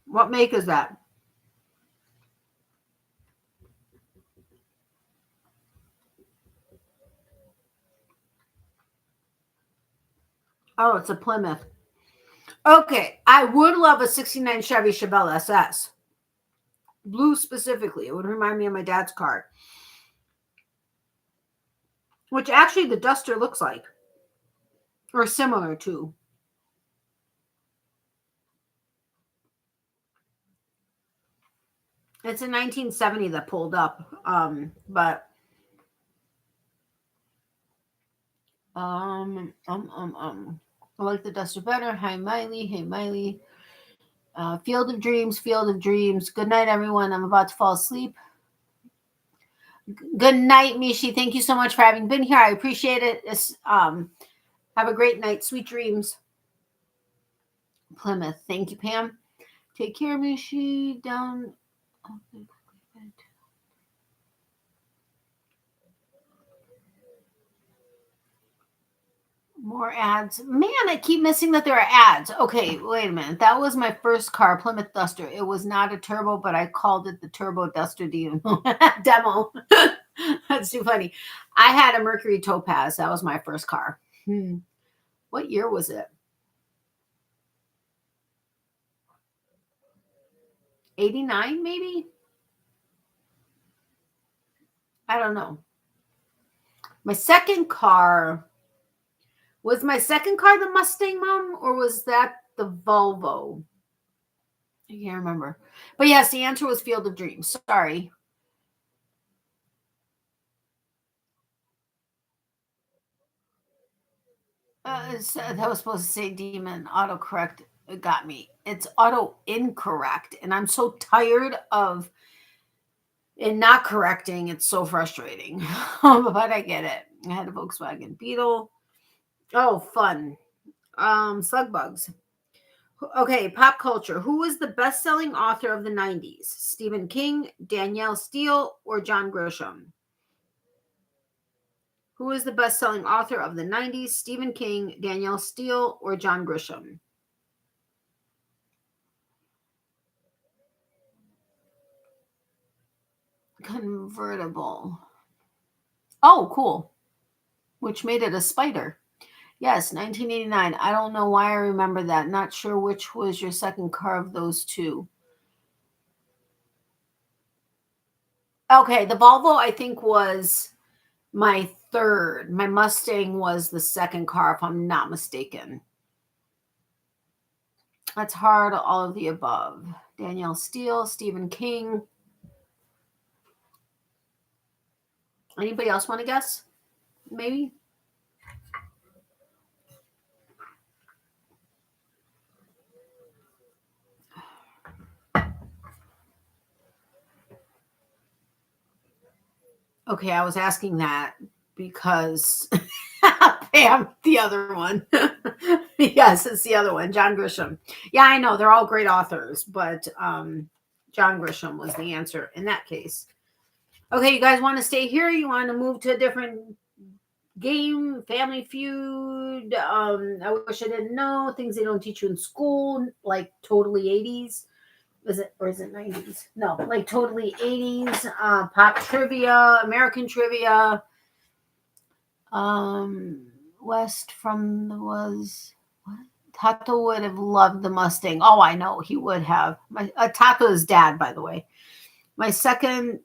What make is that? Oh, it's a Plymouth. Okay, I would love a 69 Chevy Chevelle SS. Blue specifically. It would remind me of my dad's car. Which actually the Duster looks like. Or similar to. It's a 1970 that pulled up. But I like the Duster better. Hi Miley. Hey Miley. Field of Dreams. Good night, everyone. I'm about to fall asleep. Good night, Mishi. Thank you so much for having been here. I appreciate it. Have a great night. Sweet dreams. Plymouth. Thank you, Pam. Take care, Mishi. Down. More ads. Man, I keep missing that there are ads. Okay, wait a minute. That was my first car, Plymouth Duster. It was not a turbo, but I called it the Turbo Duster demo. That's too funny. I had a Mercury Topaz. That was my first car. What year was it? 89, maybe? I don't know. My second car. Was my second car the Mustang, Mom? Or was that the Volvo? I can't remember. But yes, the answer was Field of Dreams. Sorry. That was supposed to say demon. Autocorrect got me. It's auto incorrect. And I'm so tired of it not correcting. It's so frustrating. But I get it. I had a Volkswagen Beetle. Oh, fun. Slug bugs. Okay, pop culture. Who was the best-selling author of the 90s? Stephen King, Danielle Steele, or John Grisham? Who is the best-selling author of the 90s? Stephen King, Danielle Steele, or John Grisham? Convertible. Oh, cool. Which made it a spider. Yes, 1989. I don't know why I remember that. Not sure which was your second car of those two. Okay, the Volvo I think was my third. My Mustang was the second car, if I'm not mistaken. That's hard, all of the above. Danielle Steele, Stephen King. Anybody else want to guess? Maybe? Okay, I was asking that because Pam, the other one. Yes, it's the other one, John Grisham. Yeah, I know they're all great authors, but John Grisham was the answer in that case. Okay, you guys want to stay here? You want to move to a different game? Family Feud? I wish I didn't know things they don't teach you in school, like totally 80s. Is it, or is it 90s? No, like totally 80s. Pop trivia, American trivia. West from was what? Tato would have loved the Mustang. Oh, I know he would have. My Tato's dad, by the way. My second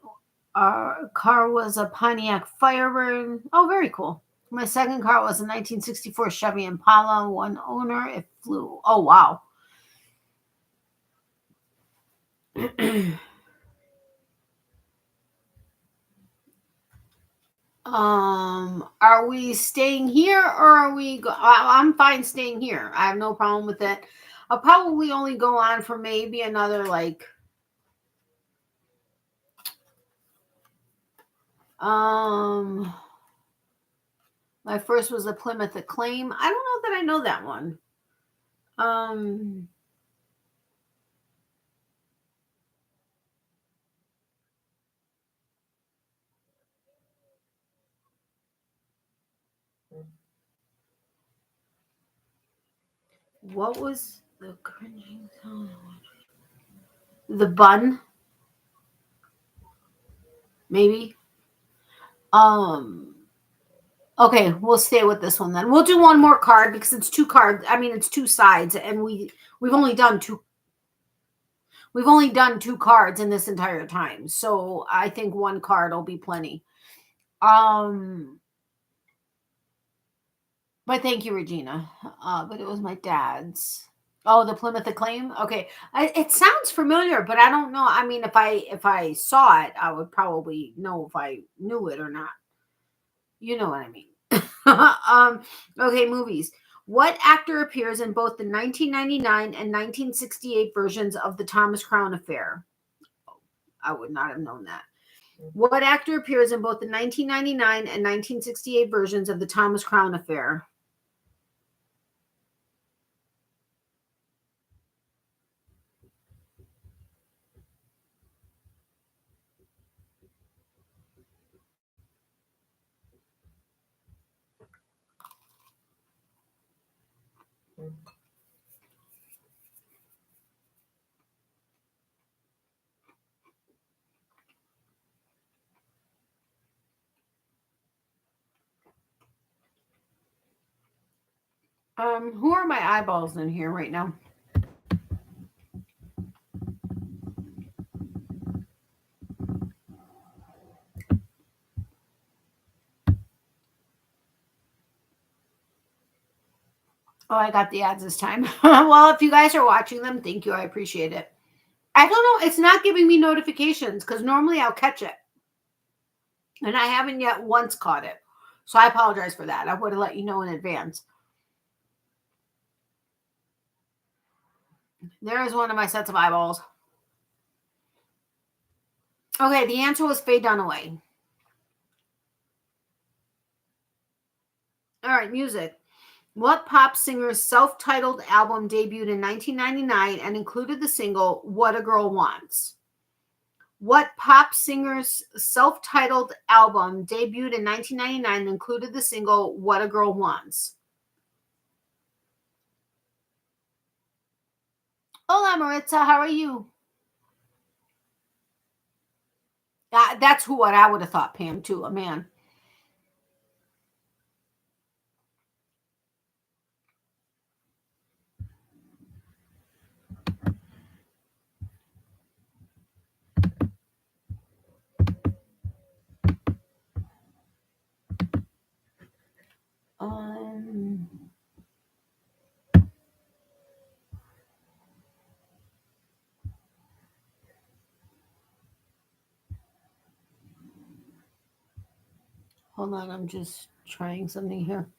car was a Pontiac Firebird. Oh, very cool. My second car was a 1964 Chevy Impala, one owner. It flew. Oh, wow. Are we staying here or are we I'm fine staying here. I have no problem with it. I'll probably only go on for maybe another like my first was a Plymouth Acclaim. I don't know that I know that one. What was the cringing sound? The Bun, maybe. Okay, we'll stay with this one then. We'll do one more card because it's two cards. I mean, it's two sides, and we've only done two. We've only done two cards in this entire time, so I think one card will be plenty. But thank you, Regina. But it was my dad's. Oh, the Plymouth Acclaim. Okay, it sounds familiar, but I don't know. I mean, if I saw it, I would probably know if I knew it or not. You know what I mean. Okay, movies. What actor appears in both the 1999 and 1968 versions of the Thomas Crown Affair? I would not have known that. What actor appears in both the 1999 and 1968 versions of the Thomas Crown Affair? Who are my eyeballs in here right now? Oh, I got the ads this time. Well, if you guys are watching them, thank you. I appreciate it. I don't know. It's not giving me notifications because normally I'll catch it. And I haven't yet once caught it. So I apologize for that. I would have let you know in advance. There is one of my sets of eyeballs. Okay, the answer was Faye Dunaway. All right, music. What pop singer's self-titled album debuted in 1999 and included the single What a Girl Wants? What pop singer's self-titled album debuted in 1999 and included the single What a Girl Wants? Hola, Maritza. How are you? That's what I would have thought, Pam, too. A man. Hold on, I'm just trying something here.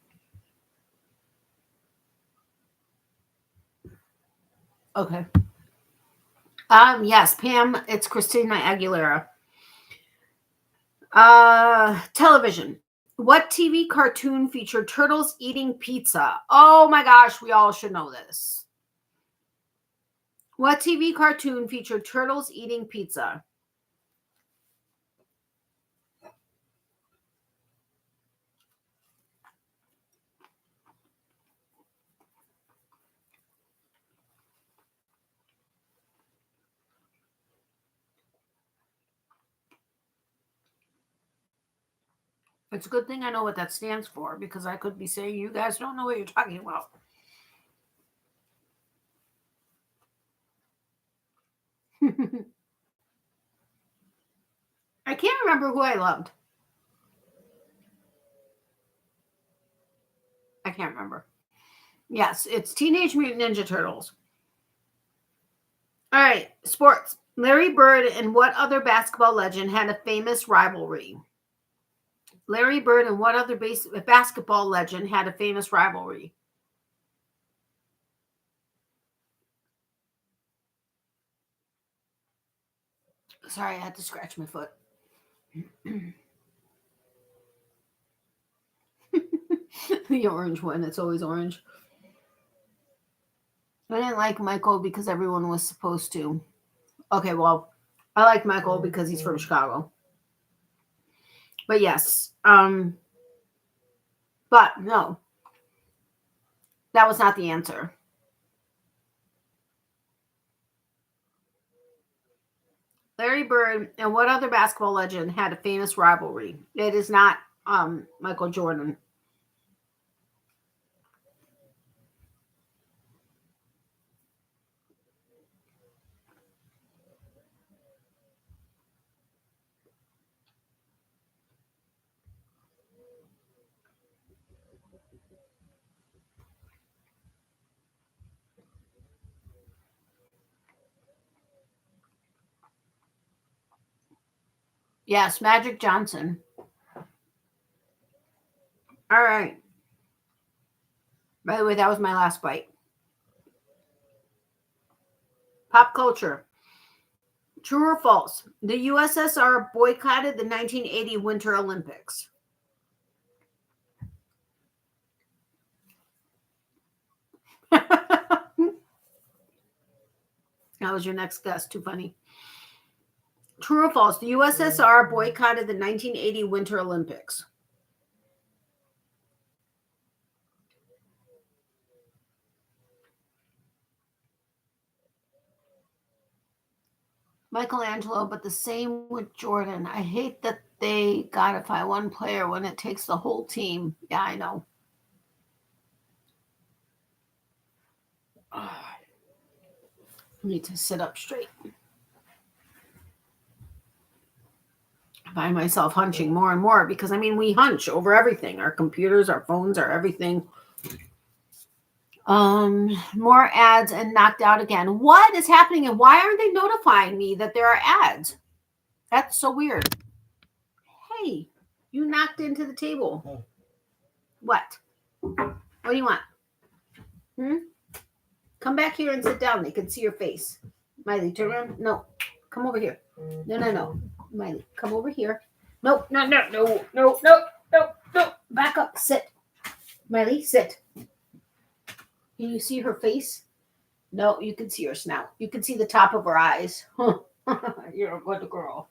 Okay. Yes, Pam, it's Christina Aguilera. Television. What TV cartoon featured turtles eating pizza? Oh my gosh, we all should know this. What TV cartoon featured turtles eating pizza? It's a good thing I know what that stands for, because I could be saying you guys don't know what you're talking about. I can't remember who I loved. I can't remember. Yes, it's Teenage Mutant Ninja Turtles. All right, sports. Larry Bird and what other basketball legend had a famous rivalry? Larry Bird and what other basketball legend had a famous rivalry? Sorry, I had to scratch my foot. The orange one. It's always orange. I didn't like Michael because everyone was supposed to. Okay, well, I like Michael because he's from Chicago. But yes. But no. That was not the answer. Larry Bird and what other basketball legend had a famous rivalry? It is not Michael Jordan. Yes, Magic Johnson. All right. By the way, that was my last bite. Pop culture. True or false? The USSR boycotted the 1980 Winter Olympics. That was your next guess. Too funny. True or false? The USSR boycotted the 1980 Winter Olympics. Michelangelo, but the same with Jordan. I hate that they godify one player when it takes the whole team. Yeah, I know. I need to sit up straight. I find myself hunching more and more because, I mean, we hunch over everything. Our computers, our phones, our everything. More ads and knocked out again. What is happening and why aren't they notifying me that there are ads? That's so weird. Hey, you knocked into the table. What? What do you want? Come back here and sit down. They can see your face. Miley, turn around. No. Come over here. No. Miley, come over here. No. Back up. Sit. Miley, sit. Can you see her face? No, you can see her snout. You can see the top of her eyes. You're a good girl.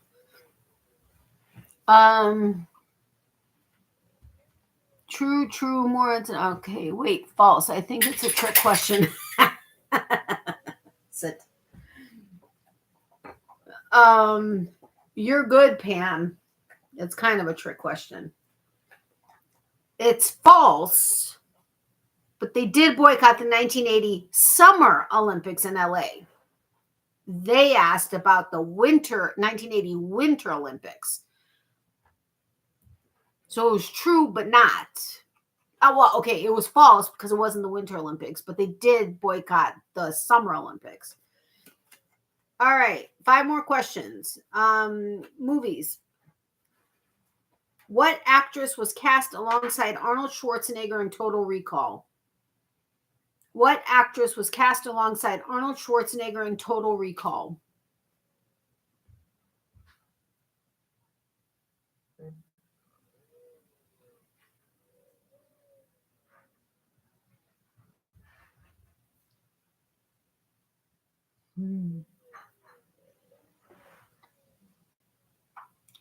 True, more. Okay, wait, false. I think it's a trick question. Sit. You're good, Pam. It's kind of a trick question. It's false, but they did boycott the 1980 Summer Olympics in LA. They asked about the 1980 Winter Olympics. So it was true, but not. Oh, well, okay, it was false because it wasn't the Winter Olympics, but they did boycott the Summer Olympics. All right, 5 more questions. Movies. What actress was cast alongside Arnold Schwarzenegger in Total Recall? What actress was cast alongside Arnold Schwarzenegger in Total Recall?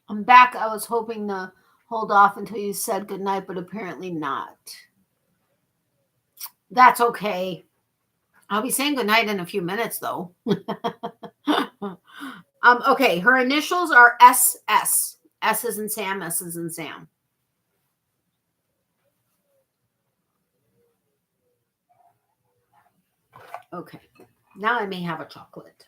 I'm back. I was hoping to hold off until you said goodnight, but apparently not. That's okay. I'll be saying goodnight in a few minutes, though. Okay, her initials are SS. S is in Sam, S is in Sam. Okay, now I may have a chocolate.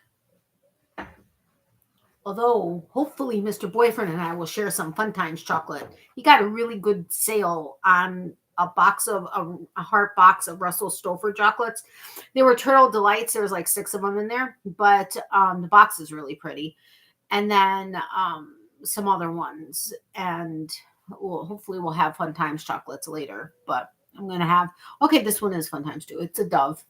Although, hopefully, Mr. Boyfriend and I will share some Fun Times chocolate. He got a really good sale on a box of a heart box of Russell Stover chocolates. They were Turtle Delights. There was like 6 of them in there, but the box is really pretty. And then some other ones. And hopefully we'll have Fun Times chocolates later. But I'm going to have, okay, this one is Fun Times too. It's a Dove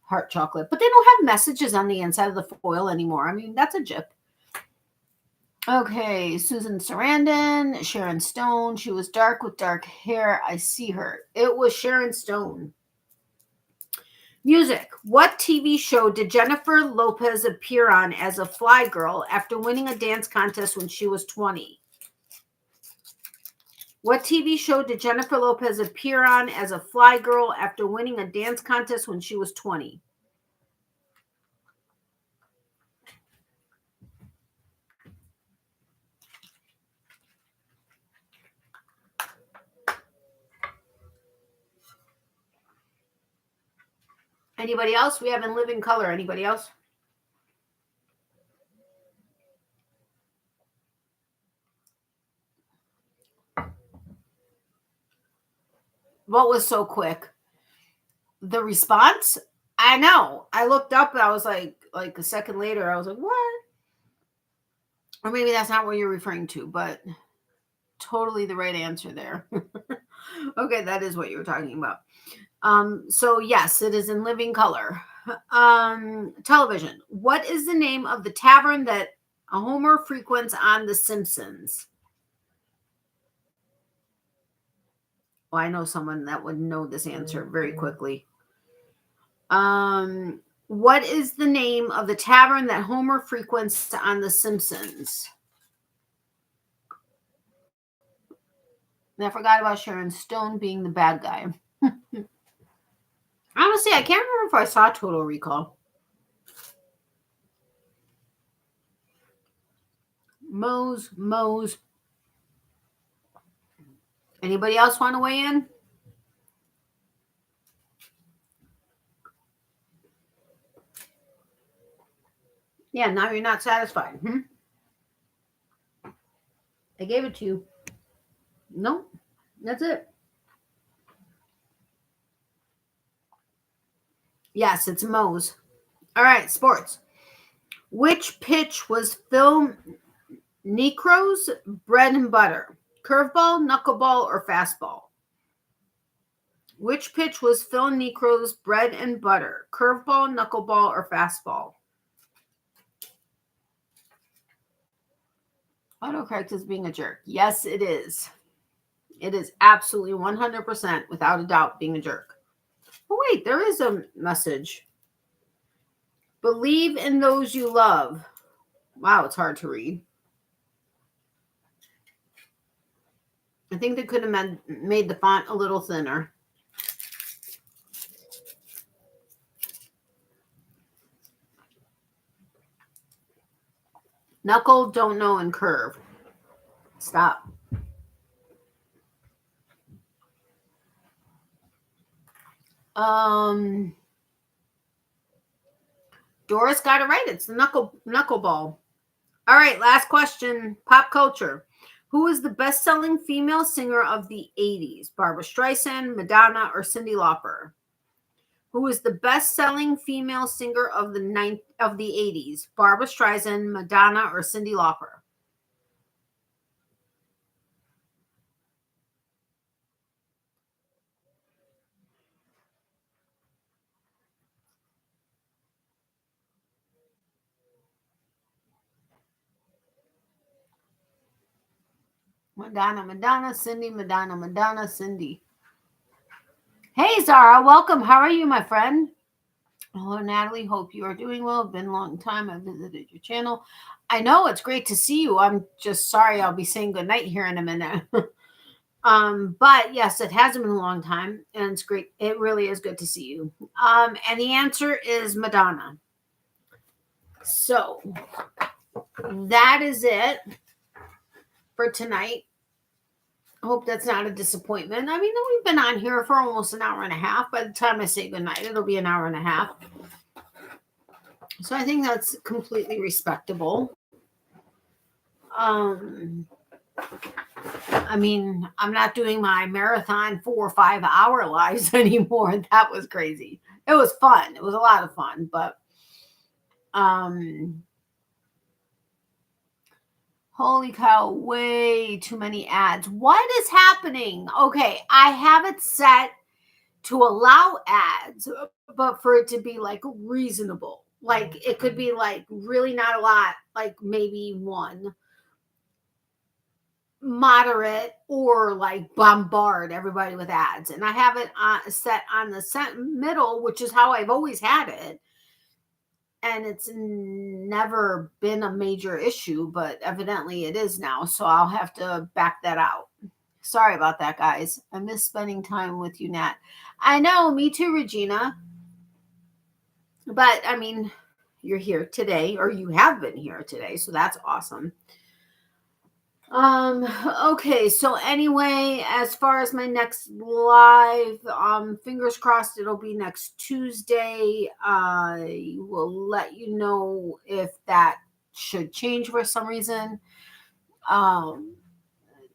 heart chocolate. But they don't have messages on the inside of the foil anymore. I mean, that's a jip. Okay, Susan Sarandon, Sharon Stone. She was dark with dark hair. I see her. It was Sharon Stone. Music. What TV show did Jennifer Lopez appear on as a fly girl after winning a dance contest when she was 20? What TV show did Jennifer Lopez appear on as a fly girl after winning a dance contest when she was 20? Anybody else? We have in living color. Anybody else? What was so quick? The response? I know. I looked up and I was like a second later, I was like, what? Or maybe that's not what you're referring to, but totally the right answer there. Okay, that is what you were talking about. So yes, it is in living color. Television. What is the name of the tavern that Homer frequents on The Simpsons? Well, I know someone that would know this answer very quickly. What is the name of the tavern that Homer frequents on The Simpsons? And I forgot about Sharon Stone being the bad guy. Honestly, I can't remember if I saw Total Recall. Mose. Anybody else want to weigh in? Yeah, now you're not satisfied. I gave it to you. No, that's it. Yes, it's Mose. All right, sports. Which pitch was Phil Necro's bread and butter? Curveball, knuckleball, or fastball? Which pitch was Phil Necro's bread and butter? Curveball, knuckleball, or fastball? Autocorrect is being a jerk. Yes, it is. It is absolutely 100% without a doubt being a jerk. Oh, wait, there is a message. Believe in those you love. Wow, it's hard to read. I think they could have made the font a little thinner. Knuckle, don't know, and curve. Stop. Doris got it right. It's the knuckleball. All right, last question. Pop culture. Who is the best-selling female singer of the 80s? Barbra Streisand, Madonna, or Cyndi Lauper? Who is the best-selling female singer of the 80s? Barbra Streisand, Madonna, or Cyndi Lauper? Madonna, Cindy, Madonna, Cindy. Hey, Zara, welcome. How are you, my friend? Hello, Natalie. Hope you are doing well. Been a long time. I visited your channel. I know it's great to see you. I'm just sorry I'll be saying goodnight here in a minute. But yes, it hasn't been a long time, and it's great. It really is good to see you. And the answer is Madonna. So that is it for tonight. I hope that's not a disappointment. I mean, we've been on here for almost an hour and a half. By the time I say goodnight, it'll be an hour and a half. So I think that's completely respectable. I mean, I'm not doing my marathon 4 or 5 hour lives anymore. That was crazy. It was fun. It was a lot of fun, but holy cow, way too many ads. What is happening? Okay, I have it set to allow ads, but for it to be like reasonable. Like it could be like really not a lot, like maybe one, moderate, or like bombard everybody with ads. And I have it set on the middle, which is how I've always had it. And it's never been a major issue, but evidently it is now. So I'll have to back that out. Sorry about that, guys. I miss spending time with you, Nat. I know, me too, Regina. But I mean, you're here today, or you have been here today, so that's awesome. Okay, so anyway, as far as my next live, fingers crossed it'll be next Tuesday. I will let you know if that should change for some reason.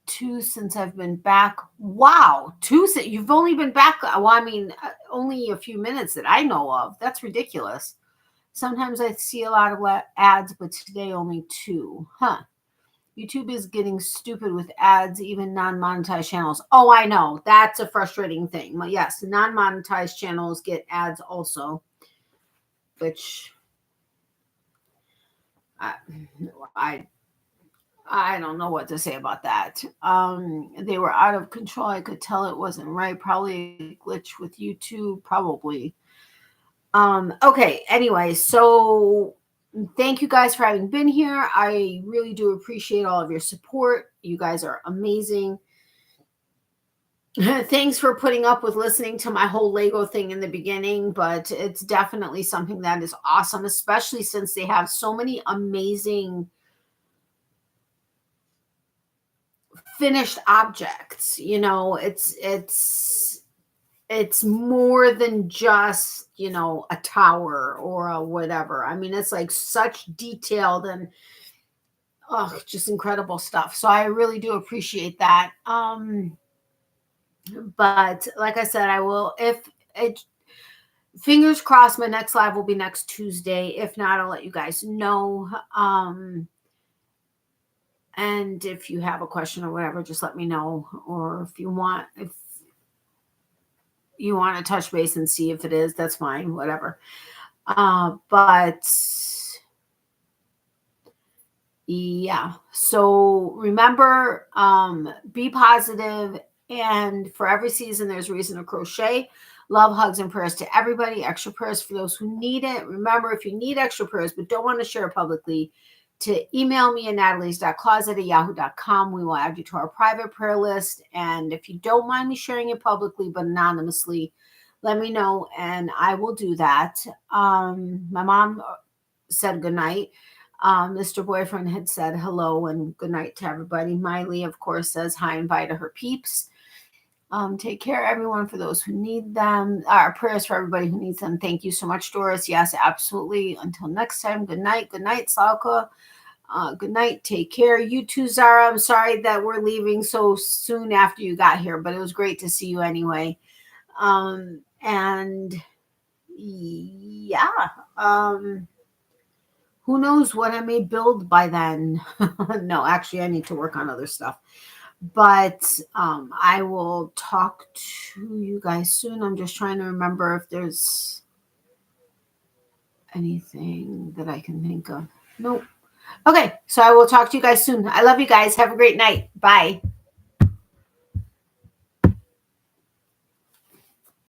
2 since I've been back. Wow, 2 since you've only been back. Well, I mean, only a few minutes that I know of. That's ridiculous. Sometimes I see a lot of ads, but today only 2. Huh. YouTube is getting stupid with ads, even non-monetized channels. Oh, I know. That's a frustrating thing. But yes, non-monetized channels get ads also, which I don't know what to say about that. They were out of control. I could tell it wasn't right. Probably a glitch with YouTube. Probably. Okay. Anyway, so thank you guys for having been here. I really do appreciate all of your support. You guys are amazing. Thanks for putting up with listening to my whole Lego thing in the beginning, but it's definitely something that is awesome, especially since they have so many amazing finished objects. You know, it's more than just, you know, a tower or a whatever. I mean, it's like such detailed and just incredible stuff. So I really do appreciate that. But like I said, I will, if it, fingers crossed, my next live will be next Tuesday. If not, I'll let you guys know. And if you have a question or whatever, just let me know. Or if you want to touch base and see if it is, that's fine, whatever. But yeah, so remember, be positive, and for every season there's a reason to crochet. Love, hugs, and prayers to everybody. Extra prayers for those who need it. Remember, if you need extra prayers but don't want to share it publicly, to email me at natalies.closet@yahoo.com. We will add you to our private prayer list. And if you don't mind me sharing it publicly but anonymously, let me know and I will do that. My mom said goodnight. Mr. Boyfriend had said hello and good night to everybody. Miley, of course, says hi and bye to her peeps. Take care, everyone, for those who need them. Our prayers for everybody who needs them. Thank you so much, Doris. Yes, absolutely. Until next time, good night. Good night, Salka. Good night. Take care. You too, Zara. I'm sorry that we're leaving so soon after you got here, but it was great to see you anyway. And yeah. Who knows what I may build by then. No, actually, I need to work on other stuff. But I will talk to you guys soon. I'm just trying to remember if there's anything that I can think of. Nope. Okay, so I will talk to you guys soon. I love you guys. Have a great night. Bye.